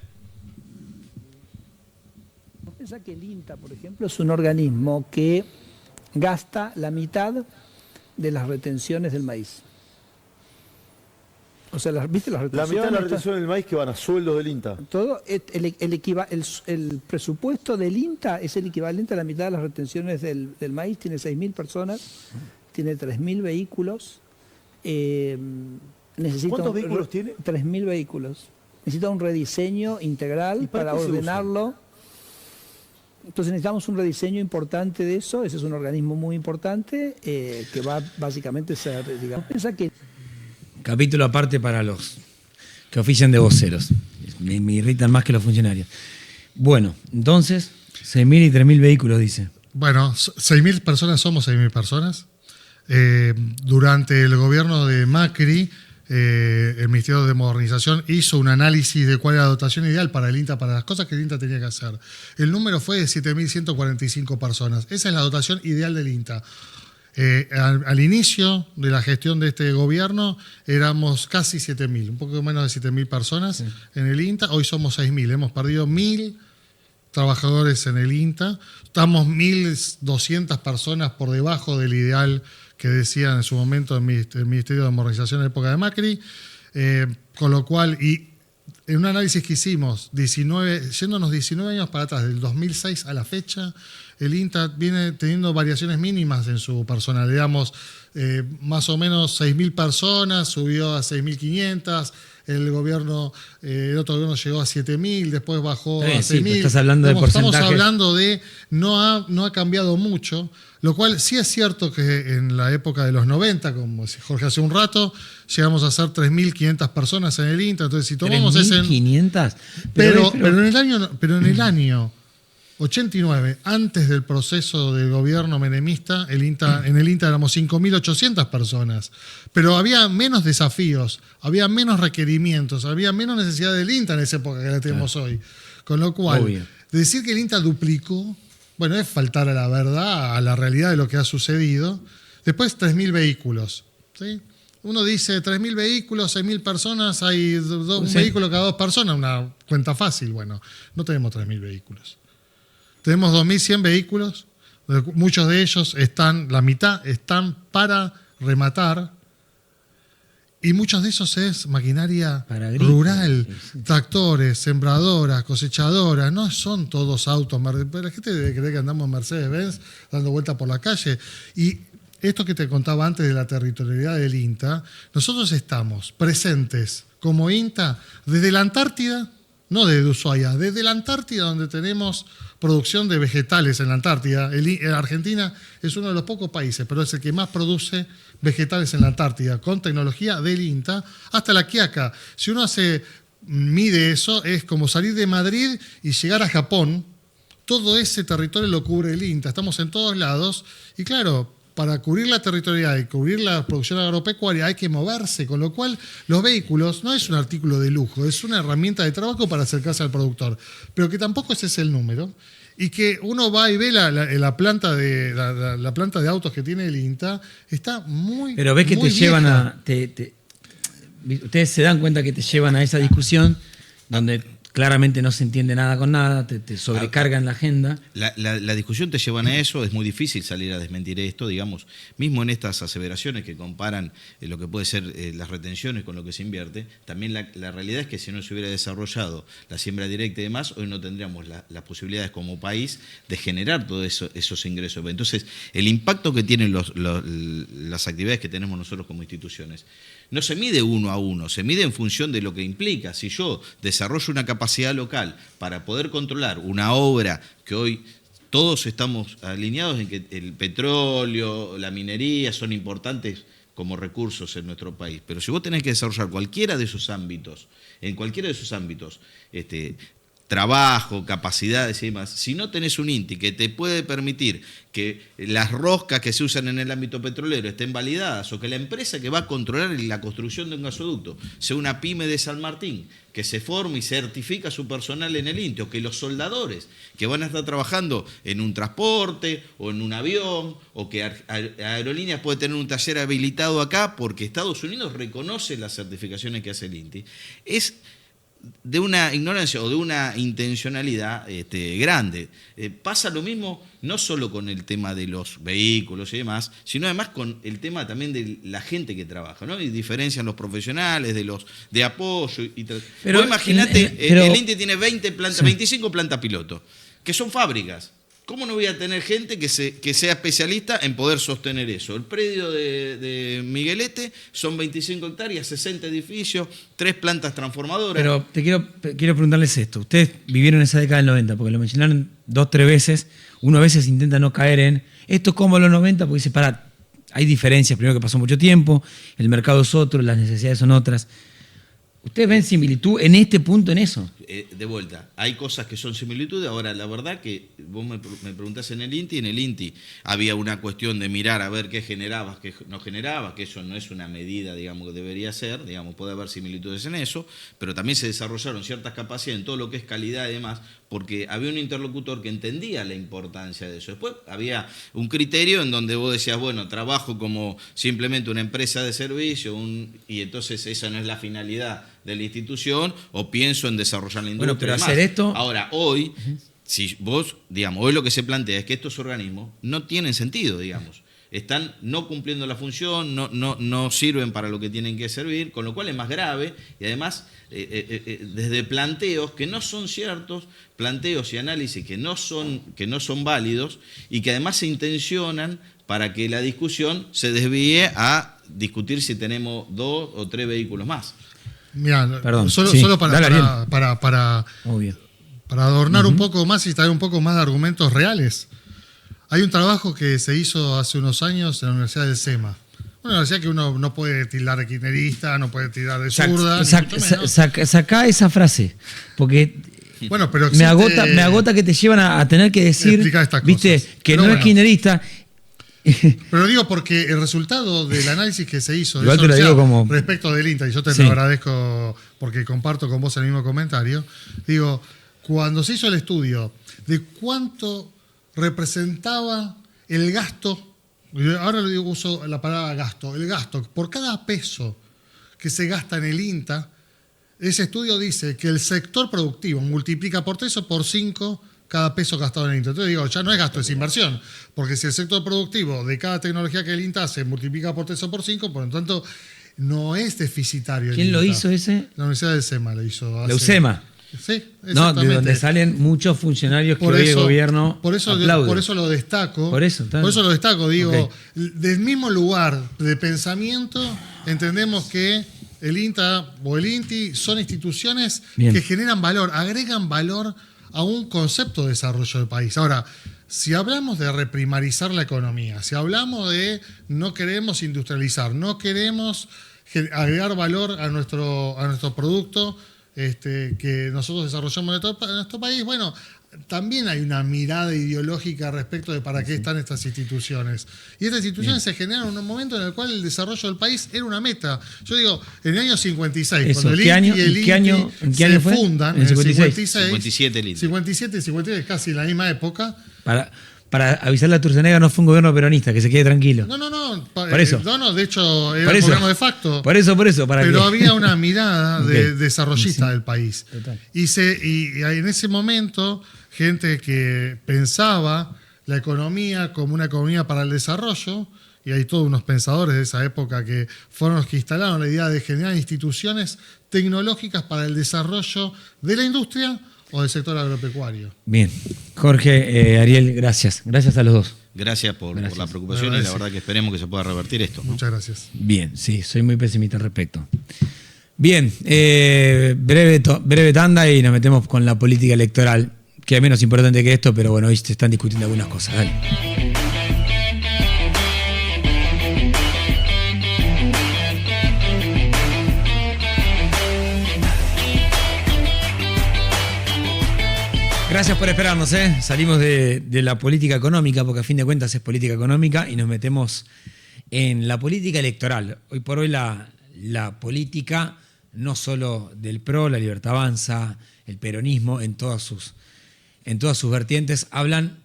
Piensa que el INTA, por ejemplo, es un organismo que gasta la mitad de las retenciones del maíz. O sea, ¿viste las La retenciones? mitad de la retención del maíz que van a sueldos del INTA. Todo el presupuesto del INTA es el equivalente a la mitad de las retenciones del maíz. Tiene 6.000 personas, tiene 3.000 vehículos. ¿Cuántos vehículos tiene? 3.000 vehículos. Necesita un rediseño integral ¿Y para para qué se ordenarlo. Entonces necesitamos un rediseño importante de eso. Ese es un organismo muy importante que va básicamente a ser, digamos, piensa que Capítulo aparte para los que ofician de voceros. Me irritan más que los funcionarios. Bueno, entonces, 6.000 y 3.000 vehículos, dice. Bueno, 6.000 personas somos 6.000 personas. Durante el gobierno de Macri, el Ministerio de Modernización hizo un análisis de cuál era la dotación ideal para el INTA, para las cosas que el INTA tenía que hacer. El número fue de 7.145 personas. Esa es la dotación ideal del INTA. Al inicio de la gestión de este gobierno éramos casi 7.000, un poco menos de 7.000 personas en el INTA. Hoy somos 6.000. Hemos perdido 1.000 trabajadores en el INTA. Estamos 1.200 personas por debajo del ideal que decía en su momento el Ministerio de Modernización en la época de Macri, con lo cual, y en un análisis que hicimos, yéndonos 19 años para atrás, del 2006 a la fecha, el INTA viene teniendo variaciones mínimas en su personal, digamos, más o menos 6.000 personas, subió a 6.500, el otro gobierno llegó a 7.000, después bajó a 6.000. Sí, estás hablando de porcentajes. Estamos hablando de no ha cambiado mucho, lo cual sí es cierto que en la época de los 90, como decía Jorge hace un rato, llegamos a ser 3.500 personas en el INTA. Entonces, si tomamos ese... 3.500. Pero en el año 89, antes del proceso del gobierno menemista, en el INTA éramos 5.800 personas, pero había menos desafíos, había menos requerimientos, había menos necesidad del INTA en esa época que la tenemos hoy. Con lo cual, Obvio. decir que el INTA duplicó, bueno, es faltar a la verdad, a la realidad de lo que ha sucedido. Después, 3.000 vehículos, ¿sí? Uno dice 3.000 vehículos, 6.000 personas, hay un vehículo cada 2 personas, una cuenta fácil. Bueno, no tenemos 3.000 vehículos. Tenemos 2.100 vehículos, muchos de ellos la mitad están para rematar, y muchos de esos es maquinaria rural, tractores, sembradoras, cosechadoras, no son todos autos. La gente debe creer que andamos en Mercedes-Benz dando vueltas por la calle. Y esto que te contaba antes de la territorialidad del INTA, nosotros estamos presentes como INTA desde la Antártida, no desde Ushuaia, desde la Antártida, donde tenemos producción de vegetales en la Antártida. Argentina es uno de los pocos países, pero es el que más produce vegetales en la Antártida, con tecnología del INTA, hasta la Quiaca. Si uno mide eso, es como salir de Madrid y llegar a Japón. Todo ese territorio lo cubre el INTA. Estamos en todos lados y claro, para cubrir la territorialidad y cubrir la producción agropecuaria hay que moverse, con lo cual los vehículos no es un artículo de lujo, es una herramienta de trabajo para acercarse al productor, pero que tampoco ese es el número, y que uno va y ve la planta de autos que tiene el INTA, está muy Pero ves que muy te llevan vieja. Ustedes se dan cuenta que te llevan a esa discusión donde claramente no se entiende nada con nada, te sobrecargan la agenda. La discusión te llevan a eso, es muy difícil salir a desmentir esto, digamos, mismo en estas aseveraciones que comparan lo que puede ser las retenciones con lo que se invierte, también la realidad es que si no se hubiera desarrollado la siembra directa y demás, hoy no tendríamos las posibilidades como país de generar todos esos ingresos. Entonces, el impacto que tienen las actividades que tenemos nosotros como instituciones, no se mide uno a uno, se mide en función de lo que implica. Si yo desarrollo una capacidad local para poder controlar una obra que hoy todos estamos alineados en que el petróleo, la minería son importantes como recursos en nuestro país, pero si vos tenés que desarrollar cualquiera de esos ámbitos, en cualquiera de esos ámbitos, trabajo, capacidades y demás, si no tenés un INTI que te puede permitir que las roscas que se usan en el ámbito petrolero estén validadas o que la empresa que va a controlar la construcción de un gasoducto sea una pyme de San Martín, que se forma y certifica su personal en el INTI, o que los soldadores que van a estar trabajando en un transporte o en un avión, o que Aerolíneas puede tener un taller habilitado acá porque Estados Unidos reconoce las certificaciones que hace el INTI, es de una ignorancia o de una intencionalidad grande. Pasa lo mismo no solo con el tema de los vehículos y demás, sino además con el tema también de la gente que trabaja, ¿no? Y diferencian los profesionales de apoyo. Pero imagínate, el INTI tiene 25 plantas piloto, que son fábricas. ¿Cómo no voy a tener gente que sea especialista en poder sostener eso? El predio de Miguelete son 25 hectáreas, 60 edificios, 3 plantas transformadoras. Pero te quiero preguntarles esto. Ustedes vivieron esa década del 90, porque lo mencionaron 2 3 veces. Uno a veces intenta no caer en esto como los 90, porque dice, hay diferencias. Primero que pasó mucho tiempo, el mercado es otro, las necesidades son otras. ¿Ustedes ven similitud en este punto en eso? De vuelta, hay cosas que son similitudes. Ahora, la verdad que vos me preguntás en el INTI había una cuestión de mirar a ver qué generabas, qué no generabas, que eso no es una medida, digamos, que debería ser, digamos, puede haber similitudes en eso, pero también se desarrollaron ciertas capacidades en todo lo que es calidad y demás, porque había un interlocutor que entendía la importancia de eso. Después había un criterio en donde vos decías, bueno, trabajo como simplemente una empresa de servicio, y entonces esa no es la finalidad de la institución, o pienso en desarrollar la industria. Bueno, pero hacer esto... Ahora, hoy, si vos, digamos, hoy lo que se plantea es que estos organismos no tienen sentido, digamos. Están no cumpliendo la función, no sirven para lo que tienen que servir, con lo cual es más grave, y además desde planteos que no son ciertos, planteos y análisis que no son válidos, y que además se intencionan para que la discusión se desvíe a discutir si tenemos 2 o 3 vehículos más. Mira, Perdón, solo para Obvio. adornar un poco más y traer un poco más de argumentos reales. Hay un trabajo que se hizo hace unos años en la Universidad del SEMA. Una universidad que uno no puede tildar de kirchnerista, no puede tildar de zurda. Sacá esa frase, porque Bueno, pero me agota que te llevan a tener que decir, explicar estas viste, cosas. que Pero no bueno. es kirchnerista. Pero digo porque el resultado del análisis que se hizo de Igual te lo eso, digo como- respecto del INTA, y yo te Sí. lo agradezco porque comparto con vos el mismo comentario, digo, cuando se hizo el estudio de cuánto representaba el gasto, ahora lo digo, uso la palabra gasto, el gasto por cada peso que se gasta en el INTA, ese estudio dice que el sector productivo multiplica por 3 o por 5 cada peso gastado en el INTA. Entonces digo, ya no es gasto, es inversión. Porque si el sector productivo de cada tecnología que el INTA hace multiplica por 3 o por 5, por lo tanto, no es deficitario. ¿Quién el lo INTA. hizo ese? La Universidad de SEMA lo hizo. La UCEMA. Sí, No, exactamente. de donde salen muchos funcionarios que hoy el gobierno por eso lo destaco. Por eso, está bien. lo destaco, digo, Ok. del mismo lugar de pensamiento, entendemos que el INTA o el INTI son instituciones Bien. que generan valor, agregan valor a un concepto de desarrollo del país. Ahora, si hablamos de reprimarizar la economía, si hablamos de no queremos industrializar, no queremos agregar valor a nuestro producto que nosotros desarrollamos en nuestro país, bueno, también hay una mirada ideológica respecto de para qué están estas instituciones. Y estas instituciones se generan en un momento en el cual el desarrollo del país era una meta. Yo digo, en el año 56, Eso, cuando el ¿qué INTI año- y el en qué año- INTI en qué se año fue? fundan, En en el 56. 57 el INTI. 57 y 53, casi en la misma época. Para avisarle a Turcenega, no fue un gobierno peronista, que se quede tranquilo. No, Por eso. No, de hecho, era Por un eso. gobierno de facto. Por eso, para Pero que... había una mirada de Ok. desarrollista Sí. del país. Total. Y en ese momento, gente que pensaba la economía como una economía para el desarrollo, y hay todos unos pensadores de esa época que fueron los que instalaron la idea de generar instituciones tecnológicas para el desarrollo de la industria o del sector agropecuario. Bien. Jorge, Ariel, gracias. Gracias a los dos. Gracias por Gracias. la preocupación y la Agradecido. verdad que esperemos que se pueda revertir esto, ¿no? Muchas gracias. Bien, sí, soy muy pesimista al respecto. Bien, breve tanda y nos metemos con la política electoral, que es menos importante que esto, pero bueno, hoy se están discutiendo algunas cosas. Dale. Gracias por esperarnos, ¿eh? Salimos de la política económica, porque a fin de cuentas es política económica, y nos metemos en la política electoral. Hoy por hoy la política, no solo del PRO, la Libertad Avanza, el peronismo, en todas sus vertientes, hablan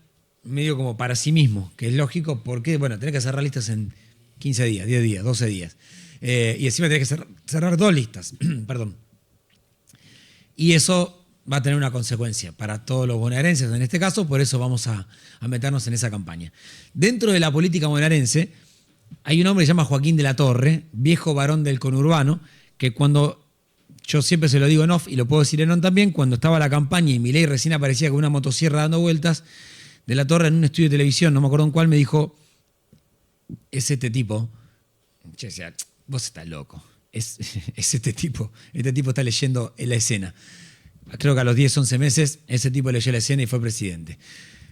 medio como para sí mismos, que es lógico porque, bueno, tenés que cerrar listas en 15 días, 10 días, 12 días. Y encima tenés que cerrar 2 listas, perdón. Y eso va a tener una consecuencia para todos los bonaerenses en este caso, por eso vamos a meternos en esa campaña. Dentro de la política bonaerense hay un hombre que se llama Joaquín de la Torre, viejo varón del conurbano, que cuando, yo siempre se lo digo en off y lo puedo decir en on también, cuando estaba la campaña y Milei recién aparecía con una motosierra dando vueltas, de la Torre en un estudio de televisión, no me acuerdo en cuál, me dijo, es este tipo. Yo decía, vos estás loco, es este tipo está leyendo en la escena. Creo que a los 10, 11 meses ese tipo leyó la escena y fue presidente.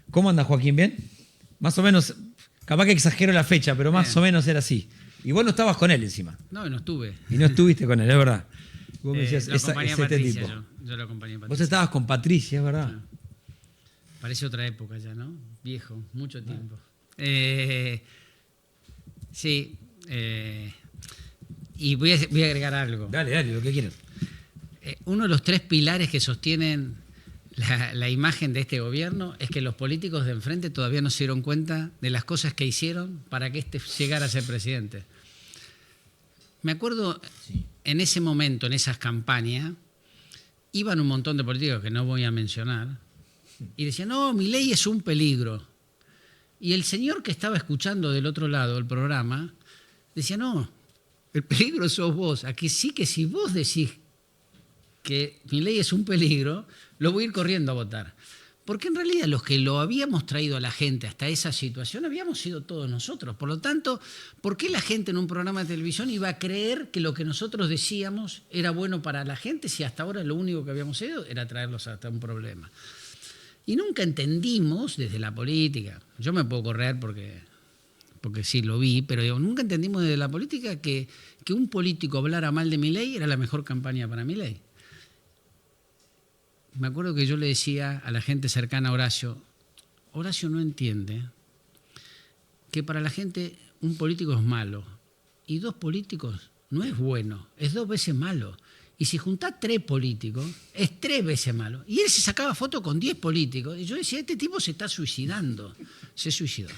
¿Cómo anda Joaquín? ¿Bien? Más o menos, capaz que exagero la fecha, pero más o menos era así. Y vos no estabas con él encima. No, no estuve. Y no estuviste con él, es verdad. Vos me decías, Lo acompañé a este Patricia, tipo. yo lo acompañé a Patricia. Vos estabas con Patricia, es verdad. Parece otra época ya, ¿no? Viejo, mucho tiempo. Sí. Y voy a agregar algo. Dale, lo que quieras. Uno de los 3 pilares que sostienen la imagen de este gobierno es que los políticos de enfrente todavía no se dieron cuenta de las cosas que hicieron para que este llegara a ser presidente. Me acuerdo, en ese momento, en esas campañas, iban un montón de políticos que no voy a mencionar y decían, no, Milei es un peligro. Y el señor que estaba escuchando del otro lado el programa decía, no, el peligro sos vos. Aquí sí que si vos decís que Milei es un peligro, lo voy a ir corriendo a votar. Porque en realidad los que lo habíamos traído a la gente hasta esa situación habíamos sido todos nosotros. Por lo tanto, ¿por qué la gente en un programa de televisión iba a creer que lo que nosotros decíamos era bueno para la gente si hasta ahora lo único que habíamos hecho era traerlos hasta un problema? Y nunca entendimos desde la política, yo me puedo correr porque sí lo vi, pero digo, nunca entendimos desde la política que un político hablara mal de Milei era la mejor campaña para Milei. me acuerdo que yo le decía a la gente cercana a Horacio no entiende que para la gente un político es malo y 2 políticos no es bueno, es 2 veces malo. Y si juntás 3 políticos, es 3 veces malo. Y él se sacaba foto con 10 políticos. Y yo decía, este tipo se está suicidando. Se suicidó.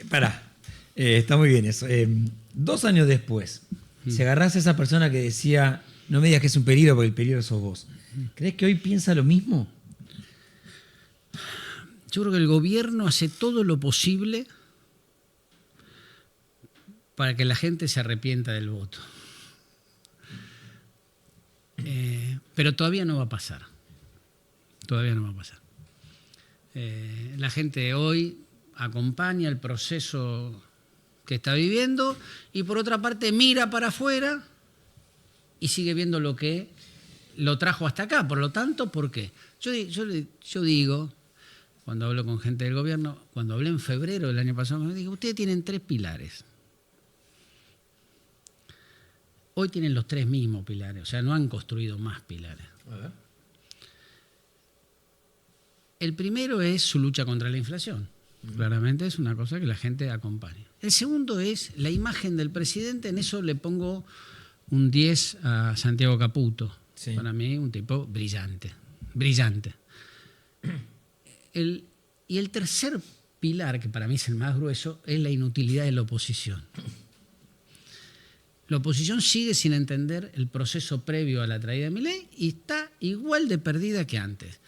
Pará, está muy bien eso. 2 años después, si agarrás a esa persona que decía, no me digas que es un peligro porque el peligro sos vos, ¿crees que hoy piensa lo mismo? Yo creo que el gobierno hace todo lo posible para que la gente se arrepienta del voto. Pero todavía no va a pasar. Todavía no va a pasar. La gente hoy acompaña el proceso que está viviendo y por otra parte mira para afuera y sigue viendo lo que lo trajo hasta acá. Por lo tanto, ¿por qué? Yo digo, cuando hablo con gente del gobierno, cuando hablé en febrero del año pasado, me digo, ustedes tienen 3 pilares. Hoy tienen los 3 mismos pilares, o sea, no han construido más pilares. A ver. El primero es su lucha contra la inflación. Claramente es una cosa que la gente acompaña. El segundo es la imagen del presidente, en eso le pongo un 10 a Santiago Caputo. Sí. Para mí un tipo brillante, brillante. Y el tercer pilar, que para mí es el más grueso, es la inutilidad de la oposición. La oposición sigue sin entender el proceso previo a la traída de Milei y está igual de perdida que antes.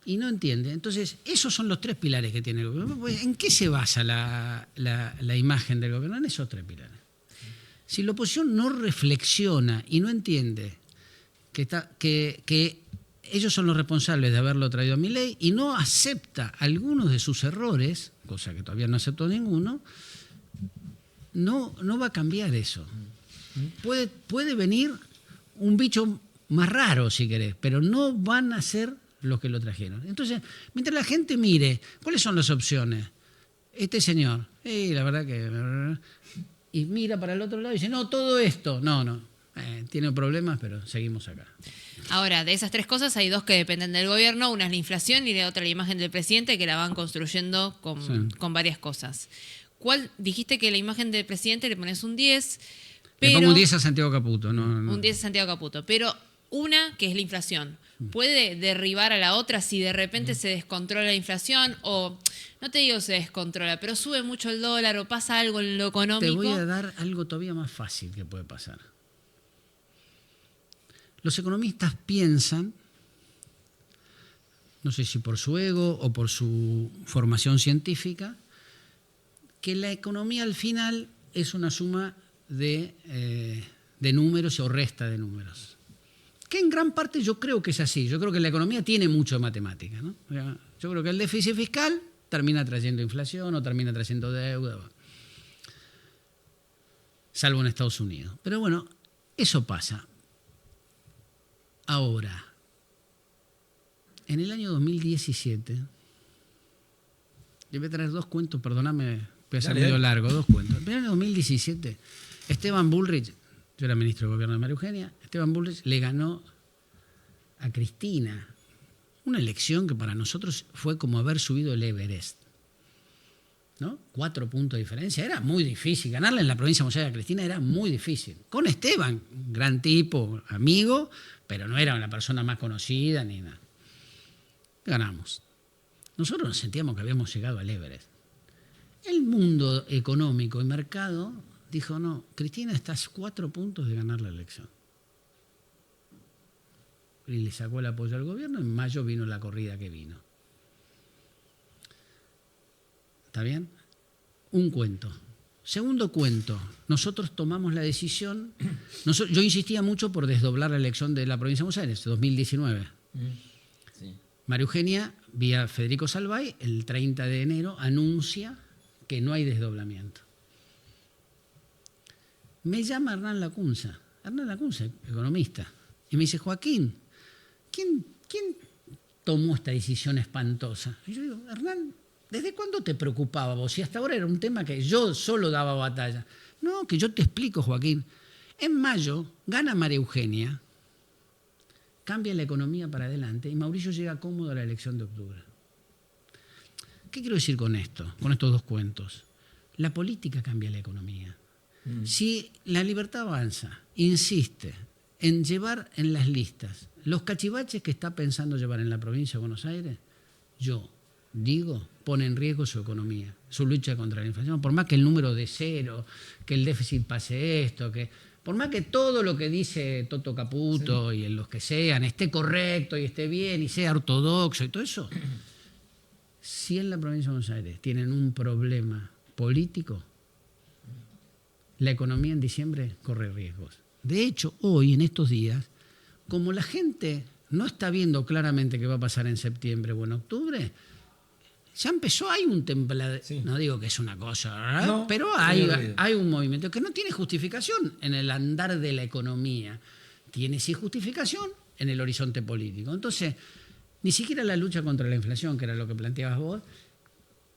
Y no entiende. Entonces, esos son los 3 pilares que tiene el gobierno. ¿En qué se basa la imagen del gobierno? En esos 3 pilares. Si la oposición no reflexiona y no entiende que ellos son los responsables de haberlo traído a Milei y no acepta algunos de sus errores, cosa que todavía no aceptó ninguno, no va a cambiar eso. Puede venir un bicho más raro, si querés, pero no van a ser los que lo trajeron. Entonces, mientras la gente mire, ¿cuáles son las opciones? Este señor, la verdad que... Y mira para el otro lado y dice, no, todo esto. No, tiene problemas, pero seguimos acá. Ahora, de esas 3 cosas hay 2 que dependen del gobierno. Una es la inflación y la otra la imagen del presidente, que la van construyendo con varias cosas. ¿Cuál? Dijiste que la imagen del presidente le pones un 10... Le pongo un 10 a Santiago Caputo. No. Un 10 a Santiago Caputo. Pero una, que es la inflación, ¿puede derribar a la otra si de repente se descontrola la inflación? O, no te digo se descontrola, pero sube mucho el dólar o pasa algo en lo económico. Te voy a dar algo todavía más fácil que puede pasar. Los economistas piensan, no sé si por su ego o por su formación científica, que la economía al final es una suma de números o resta de números. Que en gran parte yo creo que es así. Yo creo que la economía tiene mucho de matemática, ¿no? Yo creo que el déficit fiscal termina trayendo inflación o termina trayendo deuda, salvo en Estados Unidos. Pero bueno, eso pasa. Ahora, en el año 2017, yo voy a traer 2 cuentos, perdóname, voy a ser medio largo, 2 cuentos. En el año 2017, Esteban Bullrich, yo era ministro de Gobierno de María Eugenia, Esteban Bullrich le ganó a Cristina una elección que para nosotros fue como haber subido el Everest, ¿no? 4 puntos de diferencia, era muy difícil. Ganarle en la provincia de Buenos Aires a Cristina era muy difícil. Con Esteban, gran tipo, amigo, pero no era una persona más conocida ni nada. Ganamos. Nosotros nos sentíamos que habíamos llegado al Everest. El mundo económico y mercado dijo, no, Cristina está a 4 puntos de ganar la elección. Y le sacó el apoyo al gobierno. En mayo vino la corrida que vino. ¿Está bien? Un cuento. Segundo cuento. Nosotros tomamos la decisión. Yo insistía mucho por desdoblar la elección de la provincia de Buenos Aires, 2019. Sí. María Eugenia, vía Federico Salvay, el 30 de enero, anuncia que no hay desdoblamiento. Me llama Hernán Lacunza, economista, y me dice, Joaquín, ¿quién tomó esta decisión espantosa? Y yo digo, Hernán, ¿desde cuándo te preocupaba vos? Si hasta ahora era un tema que yo solo daba batalla. No, que yo te explico, Joaquín. En mayo gana María Eugenia cambia la economía para adelante y Mauricio llega cómodo a la elección de octubre. ¿Qué quiero decir con esto? Con estos dos cuentos. La política cambia la economía. Si la Libertad Avanza insiste en llevar en las listas los cachivaches que está pensando llevar en la provincia de Buenos Aires, yo digo, pone en riesgo su economía, su lucha contra la inflación. Por más que el número de cero, que el déficit pase esto, por más que todo lo que dice Toto Caputo y en los que sean esté correcto y esté bien y sea ortodoxo y todo eso, si en la provincia de Buenos Aires tienen un problema político, la economía en diciembre corre riesgos. De hecho, hoy, en estos días, como la gente no está viendo claramente qué va a pasar en septiembre o en octubre, ya empezó, hay un temblado, no digo que es una cosa, ¿verdad? No, pero hay un movimiento que no tiene justificación en el andar de la economía, tiene sí justificación en el horizonte político. Entonces, ni siquiera la lucha contra la inflación, que era lo que planteabas vos,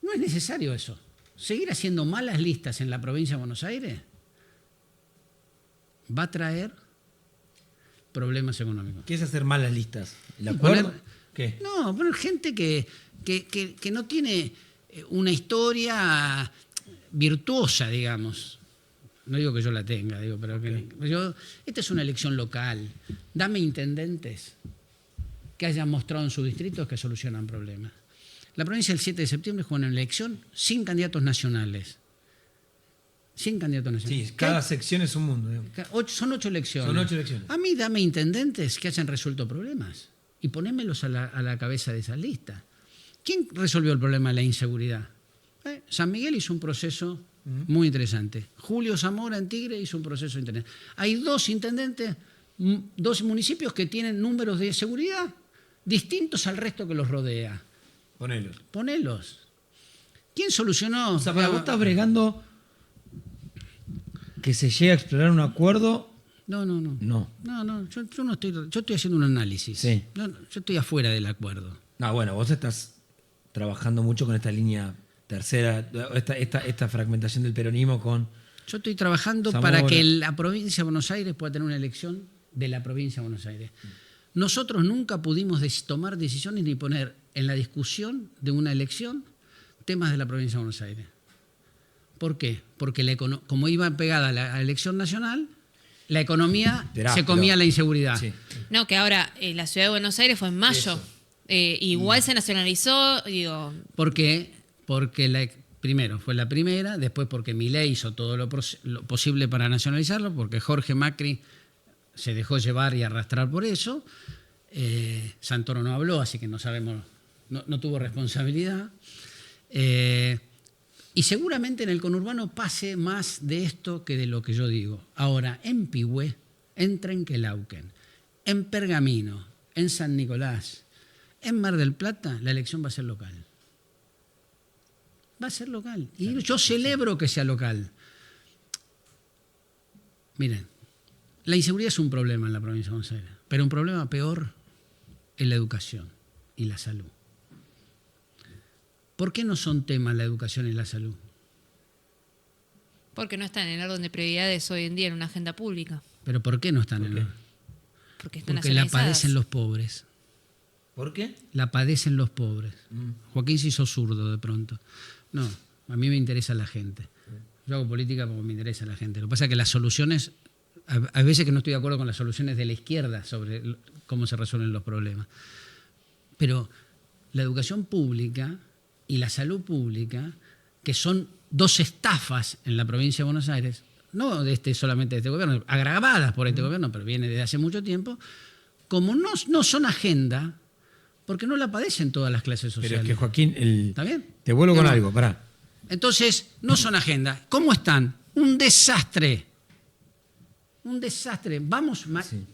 no es necesario eso. Seguir haciendo malas listas en la provincia de Buenos Aires va a traer problemas económicos. ¿Qué es hacer malas listas? ¿El acuerdo? ¿Qué? No, poner gente que no tiene una historia virtuosa, digamos. No digo que yo la tenga, digo, pero esta es una elección local. Dame intendentes que hayan mostrado en sus distritos que solucionan problemas. La provincia del 7 de septiembre juega una elección sin candidatos nacionales. Sin candidatos nacionales. Sí, cada sección es un mundo. Son 8 elecciones. Son 8 elecciones. A mí dame intendentes que hayan resuelto problemas y ponémelos a la cabeza de esa lista. ¿Quién resolvió el problema de la inseguridad? San Miguel hizo un proceso muy interesante. Julio Zamora en Tigre hizo un proceso interesante. Hay 2 intendentes, 2 municipios que tienen números de seguridad distintos al resto que los rodea. Ponelos. ¿Quién solucionó? O sea, para vos estás bregando que se llegue a explorar un acuerdo. No. No. Yo no estoy. Yo estoy haciendo un análisis. Sí. Yo estoy afuera del acuerdo. No, bueno, vos estás trabajando mucho con esta línea tercera, esta fragmentación del peronismo con. Yo estoy trabajando Zamora, para que la provincia de Buenos Aires pueda tener una elección de la provincia de Buenos Aires. Nosotros nunca pudimos tomar decisiones ni poner en la discusión de una elección temas de la provincia de Buenos Aires. ¿Por qué? Porque como iba pegada a la elección nacional, la economía se comía la inseguridad. Sí. No, que ahora la ciudad de Buenos Aires fue en mayo. Igual se nacionalizó, digo. ¿Por qué? Porque primero fue la primera, después porque Milei hizo todo lo posible para nacionalizarlo, porque Jorge Macri se dejó llevar y arrastrar por eso. Santoro no habló, así que no sabemos, no tuvo responsabilidad. Y seguramente en el conurbano pase más de esto que de lo que yo digo. Ahora, en Pihue, en Trenquelauquen, en Pergamino, en San Nicolás, en Mar del Plata, la elección va a ser local. Va a ser local. Y yo celebro que sea local. Miren, la inseguridad es un problema en la provincia de Buenos Aires, pero un problema peor es la educación y la salud. ¿Por qué no son temas la educación y la salud? Porque no están en el orden de prioridades hoy en día en una agenda pública. ¿Pero por qué no están en el? Porque están Porque la nacionalizadas. padecen los pobres. ¿Por qué? La padecen los pobres. Joaquín se hizo zurdo de pronto. No, a mí me interesa la gente. Yo hago política porque me interesa la gente. Lo que pasa es que las soluciones, hay veces que no estoy de acuerdo con las soluciones de la izquierda sobre cómo se resuelven los problemas. Pero la educación pública y la salud pública, que son 2 estafas en la provincia de Buenos Aires, no solamente de este gobierno, agravadas por este gobierno, pero viene desde hace mucho tiempo, como no son agenda, porque no la padecen todas las clases sociales. Pero es que Joaquín, ¿Está bien? te vuelvo con No. algo, pará. Entonces, no son agenda. ¿Cómo están? Un desastre. Un desastre.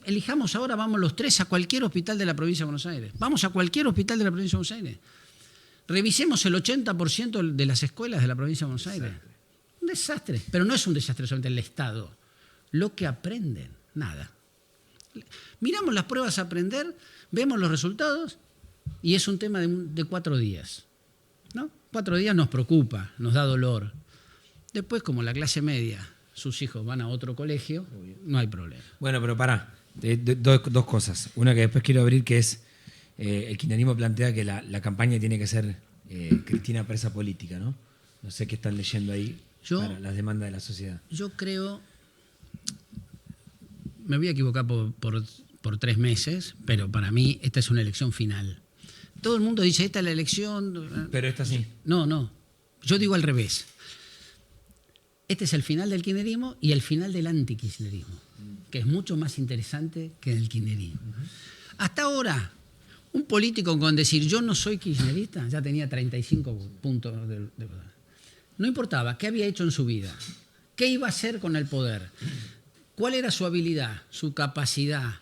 Elijamos ahora, vamos los 3 a cualquier hospital de la provincia de Buenos Aires. Vamos a cualquier hospital de la provincia de Buenos Aires. Revisemos el 80% de las escuelas de la provincia de Buenos Aires. Un desastre. Pero no es un desastre solamente el Estado. Lo que aprenden, nada. Miramos las pruebas a aprender, vemos los resultados y es un tema de 4 días. ¿No? 4 días nos preocupa, nos da dolor. Después, como la clase media, sus hijos van a otro colegio, no hay problema. Bueno, pero pará. Dos cosas. Una que después quiero abrir, que es el kirchnerismo plantea que la campaña tiene que ser Cristina presa política, ¿no? No sé qué están leyendo ahí para las demandas de la sociedad. Yo creo, me voy a equivocar por 3 meses, pero para mí esta es una elección final. Todo el mundo dice, esta es la elección... Pero esta sí. No. Yo digo al revés. Este es el final del kirchnerismo y el final del antikirchnerismo, que es mucho más interesante que el kirchnerismo. Hasta ahora, un político con decir yo no soy kirchnerista ya tenía 35 puntos de poder. No importaba qué había hecho en su vida, qué iba a hacer con el poder, cuál era su habilidad, su capacidad,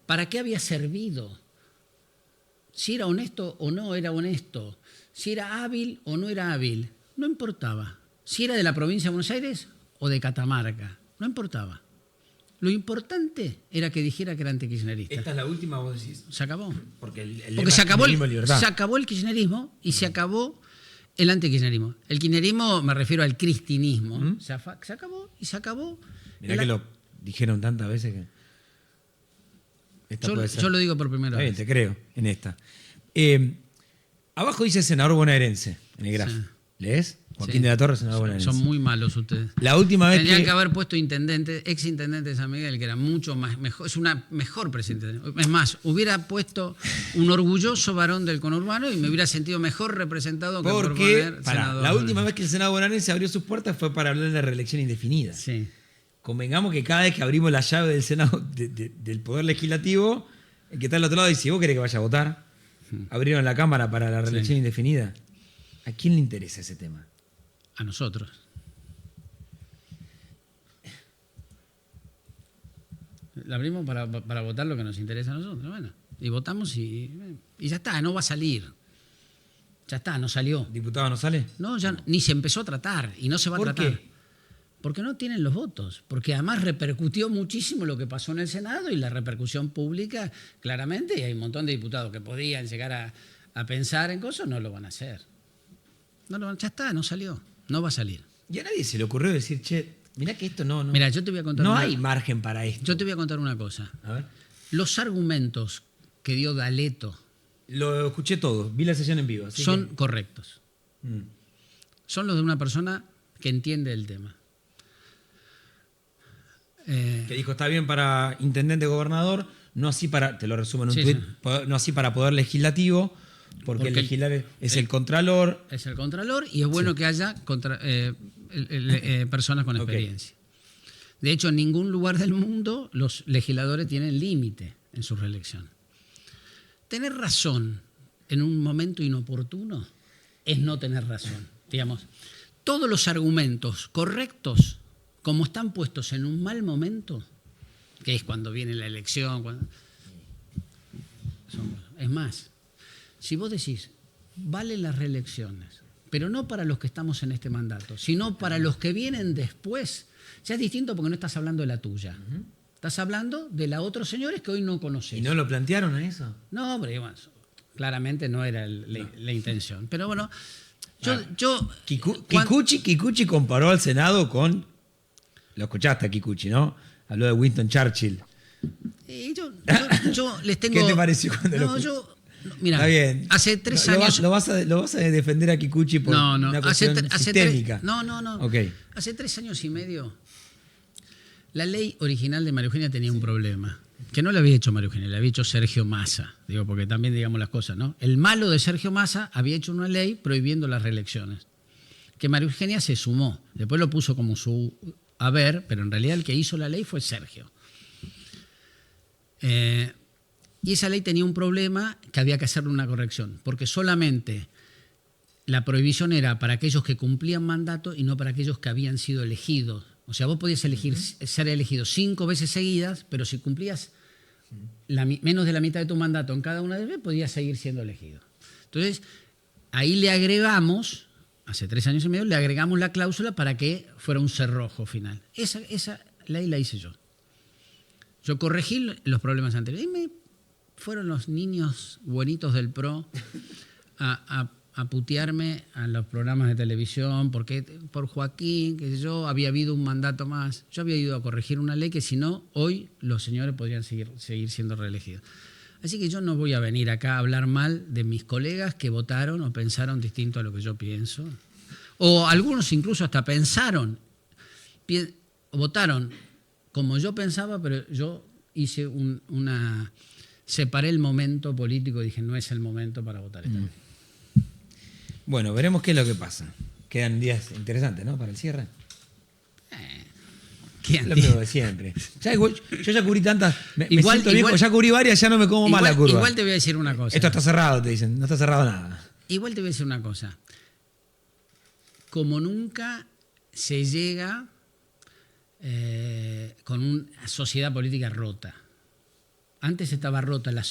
para qué había servido, si era honesto o no era honesto, si era hábil o no era hábil, no importaba. Si era de la provincia de Buenos Aires o de Catamarca, no importaba. Lo importante era que dijera que era antikirchnerista. ¿Esta es la última, vos decís? Se acabó. Porque se acabó libertad. se acabó el kirchnerismo y se acabó el antikirchnerismo. El kirchnerismo, me refiero al cristinismo, se acabó y se acabó. Mirá que lo dijeron tantas veces que... Esta puede ser. Yo lo digo por primera Está bien, vez. te creo en esta. Abajo dice senador bonaerense en el grafo. Sí. ¿Lees? Joaquín Sí. de la Torre, senador bonaerense. Son muy malos ustedes. La última vez Tendrían que haber puesto intendente, ex intendente de San Miguel, que era mucho más mejor, es una mejor presidente. Es más, hubiera puesto un orgulloso varón del conurbano y me hubiera sentido mejor representado que por Porque poner senador. la última vez que el Senado bonaerense abrió sus puertas fue para hablar de reelección indefinida. Sí. Convengamos que cada vez que abrimos la llave del Senado, del Poder Legislativo, el que está al otro lado dice, ¿vos querés que vaya a votar? Abrieron la Cámara para la reelección indefinida. ¿A quién le interesa ese tema? A nosotros. La abrimos para votar lo que nos interesa a nosotros. Bueno, y votamos y ya está, no va a salir. Ya está, no salió. ¿Diputado no sale? No, ya ni se empezó a tratar y no se va a ¿Por tratar. qué? Porque no tienen los votos. Porque además repercutió muchísimo lo que pasó en el Senado y la repercusión pública, claramente, y hay un montón de diputados que podían llegar a pensar en cosas, no lo van a hacer. Ya está, no salió. No va a salir. Y a nadie se le ocurrió decir, che, mirá que esto no. Mira, yo te voy a contar. No hay margen para esto. Yo te voy a contar una cosa. A ver. Los argumentos que dio D'Aleto Lo escuché todo, vi la sesión en vivo. Así son que- correctos. Mm. Son los de una persona que entiende el tema. Que dijo, está bien para intendente gobernador, no así para, te lo resumo en un Sí, tuit, sí. no así para poder legislativo, porque el legislar es el contralor. Es el contralor y es bueno que haya personas con Ok. experiencia. De hecho, en ningún lugar del mundo los legisladores tienen límite en su reelección. Tener razón en un momento inoportuno es no tener razón. Digamos, todos los argumentos correctos, como están puestos en un mal momento, que es cuando viene la elección, es más, si vos decís, valen las reelecciones, pero no para los que estamos en este mandato, sino para los que vienen después, ya es distinto porque no estás hablando de la tuya. Estás hablando de la otros señores que hoy no conoces. ¿Y no lo plantearon a eso? No, pero bueno, claramente no era la intención. Pero bueno, Kikuchi comparó al Senado con... Lo escuchaste a Kikuchi, ¿no? Habló de Winston Churchill. yo les tengo... ¿Qué te pareció cuando lo No, mira, Está bien. hace 3 Lo años... vas a defender a Kikuchi por una cuestión sistémica. No. Ok. Hace 3 años y medio, la ley original de María Eugenia tenía un problema. Que no la había hecho María Eugenia, la había hecho Sergio Massa. Digo, porque también digamos las cosas, ¿no? El malo de Sergio Massa había hecho una ley prohibiendo las reelecciones. Que María Eugenia se sumó. Después lo puso como su haber, pero en realidad el que hizo la ley fue Sergio. Y esa ley tenía un problema que había que hacerle una corrección, porque solamente la prohibición era para aquellos que cumplían mandato y no para aquellos que habían sido elegidos. O sea, vos podías elegir ser elegido 5 veces seguidas, pero si cumplías menos de la mitad de tu mandato en cada una de ellas, podías seguir siendo elegido. Entonces, ahí le agregamos, hace 3 años y medio, le agregamos la cláusula para que fuera un cerrojo final. Esa ley la hice yo. Yo corregí los problemas anteriores. Y fueron los niños buenitos del PRO a a putearme a los programas de televisión, porque por Joaquín, que yo, había habido un mandato más. Yo había ido a corregir una ley que si no, hoy los señores podrían seguir siendo reelegidos. Así que yo no voy a venir acá a hablar mal de mis colegas que votaron o pensaron distinto a lo que yo pienso. O algunos incluso hasta votaron como yo pensaba, pero yo hice separé el momento político y dije, no es el momento para votar esta ley. Bueno, veremos qué es lo que pasa. Quedan días interesantes, ¿no? Para el cierre. Lo mismo de siempre. Yo ya cubrí tantas. Me siento viejo, ya cubrí varias, ya no me como más la curva. Igual te voy a decir una cosa. Esto está cerrado, te dicen. No está cerrado nada. Igual te voy a decir una cosa. Como nunca se llega con una sociedad política rota. Antes estaba rota la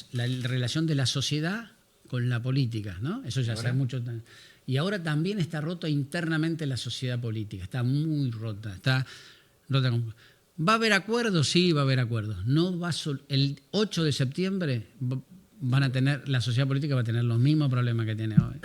relación de la sociedad con la política, ¿no? Eso ya hace mucho tiempo. Y ahora también está rota internamente la sociedad política. Está muy rota. Está rota. ¿Va a haber acuerdos? Sí, va a haber acuerdos. No va el 8 de septiembre la sociedad política va a tener los mismos problemas que tiene hoy.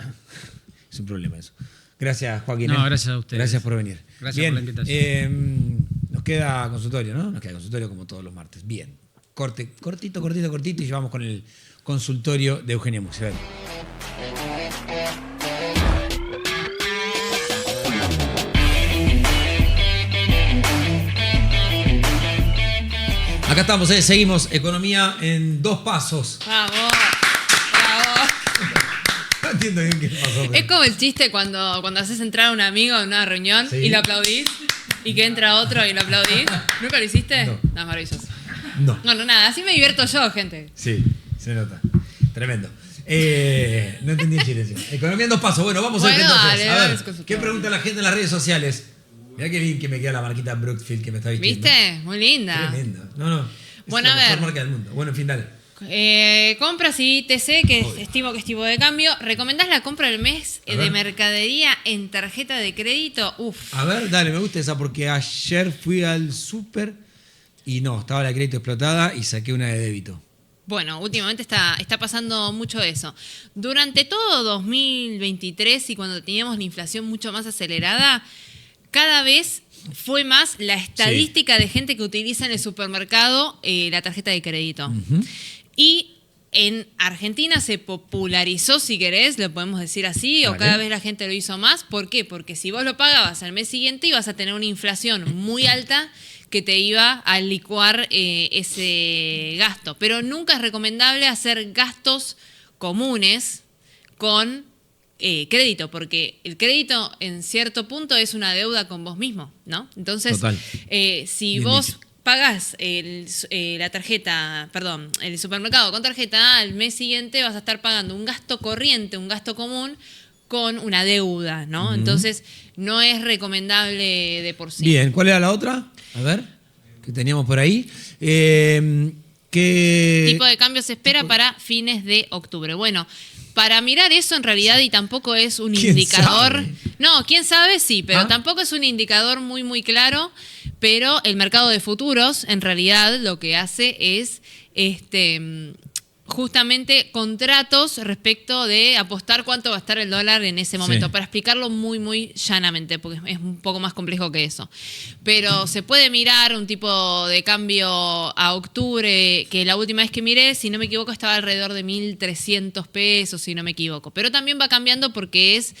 Es un problema eso. Gracias, Joaquín. No, gracias a ustedes. Gracias por venir. Gracias por la invitación. Nos queda consultorio, ¿no? Nos queda consultorio como todos los martes. Bien. Cortito y llevamos con el consultorio de Eugenia Muxi. Acá estamos, seguimos Economía en 2 pasos. Bravo, bravo. No entiendo bien qué pasó. Pero... Es como el chiste cuando haces entrar a un amigo en una reunión y lo aplaudís y que entra otro y lo aplaudís. ¿Nunca lo hiciste? No, es maravilloso. No. No, nada, así me divierto yo, gente. Sí, se nota. Tremendo. No entendí el chile. Economía en 2 pasos. Bueno, vamos a ver entonces. A ver, ¿qué pregunta la gente en las redes sociales? Mirá qué bien que me queda la marquita Brookfield que me está vistiendo. ¿Viste? Muy linda. Tremenda. No. Es bueno, la a ver. mejor marca del mundo. Bueno, en fin, dale. Compras y ITC, que estimo que es tipo de cambio. ¿Recomendás la compra del mes de mercadería en tarjeta de crédito? Uf. A ver, dale, me gusta esa porque ayer fui al súper y no, estaba la crédito explotada y saqué una de débito. Bueno, últimamente está pasando mucho eso. Durante todo 2023 y cuando teníamos la inflación mucho más acelerada, cada vez fue más la estadística de gente que utiliza en el supermercado la tarjeta de crédito. Uh-huh. Y en Argentina se popularizó, si querés, lo podemos decir así, o cada vez la gente lo hizo más. ¿Por qué? Porque si vos lo pagabas al mes siguiente ibas a tener una inflación muy alta que te iba a licuar ese gasto. Pero nunca es recomendable hacer gastos comunes con crédito, porque el crédito en cierto punto es una deuda con vos mismo, ¿no? Entonces, si bien vos pagás la tarjeta, el supermercado con tarjeta, al mes siguiente vas a estar pagando un gasto corriente, un gasto común con una deuda, ¿no? Uh-huh. Entonces, no es recomendable de por sí. Bien, ¿cuál era la otra? A ver, ¿qué teníamos por ahí? ¿Qué tipo de cambio se espera para fines de octubre? Bueno, para mirar eso en realidad y tampoco es un indicador. Sabe? No, quién sabe, sí, pero tampoco es un indicador muy, muy claro. Pero el mercado de futuros, en realidad, lo que hace es justamente contratos respecto de apostar cuánto va a estar el dólar en ese momento, para explicarlo muy, muy llanamente, porque es un poco más complejo que eso. Pero se puede mirar un tipo de cambio a octubre, que la última vez que miré, si no me equivoco, estaba alrededor de 1.300 pesos, si no me equivoco. Pero también va cambiando porque es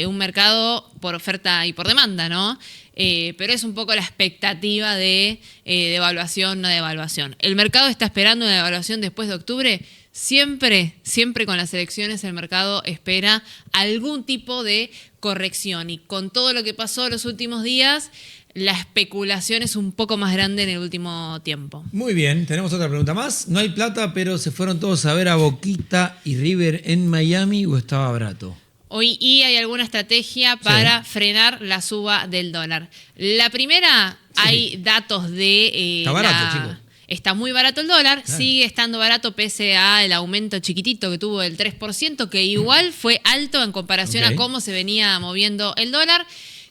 un mercado por oferta y por demanda, ¿no? Pero es un poco la expectativa de devaluación, no devaluación. El mercado está esperando una devaluación después de octubre. Siempre con las elecciones el mercado espera algún tipo de corrección. Y con todo lo que pasó los últimos días, la especulación es un poco más grande en el último tiempo. Muy bien, tenemos otra pregunta más. No hay plata, pero se fueron todos a ver a Boquita y River en Miami, ¿o estaba barato? Hoy hay alguna estrategia para frenar la suba del dólar. La primera, hay datos de... está barato, chicos. Está muy barato el dólar, sigue estando barato pese a el aumento chiquitito que tuvo del 3%, que igual fue alto en comparación a cómo se venía moviendo el dólar.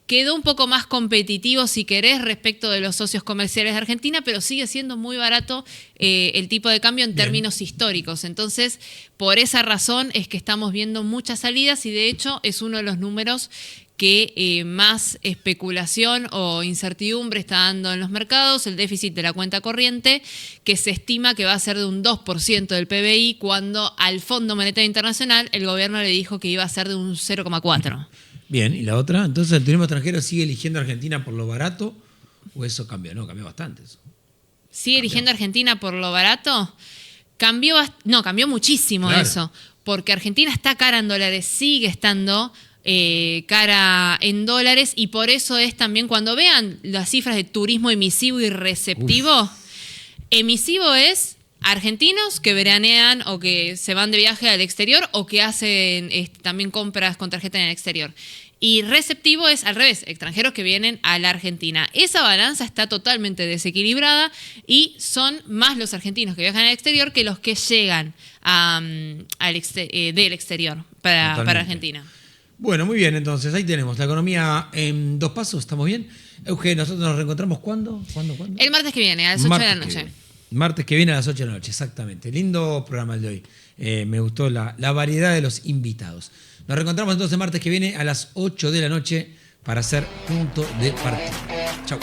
quedó un poco más competitivo, si querés, respecto de los socios comerciales de Argentina, pero sigue siendo muy barato el tipo de cambio en términos históricos. Entonces, por esa razón es que estamos viendo muchas salidas y de hecho es uno de los números que más especulación o incertidumbre está dando en los mercados, el déficit de la cuenta corriente, que se estima que va a ser de un 2% del PBI, cuando al Fondo Monetario Internacional el gobierno le dijo que iba a ser de un 0,4%. Bien, ¿y la otra? Entonces, ¿el turismo extranjero sigue eligiendo Argentina por lo barato o eso cambió? No, cambió bastante eso. ¿Sigue eligiendo Argentina por lo barato? Cambió muchísimo Claro. eso, porque Argentina está cara en dólares, sigue estando cara en dólares, y por eso es también cuando vean las cifras de turismo emisivo y receptivo. Emisivo es argentinos que veranean o que se van de viaje al exterior o que hacen también compras con tarjeta en el exterior. Y receptivo es al revés, extranjeros que vienen a la Argentina. Esa balanza está totalmente desequilibrada y son más los argentinos que viajan al exterior que los que llegan del exterior para Argentina. Bueno, muy bien, entonces ahí tenemos la economía en 2 pasos, ¿estamos bien? Eugenio, ¿nosotros nos reencontramos cuándo? El martes que viene, a las 8 de la noche. Martes que viene a las 8 de la noche, exactamente. Lindo programa el de hoy. Me gustó la variedad de los invitados. Nos reencontramos entonces martes que viene a las 8 de la noche para hacer punto de partida. Chau.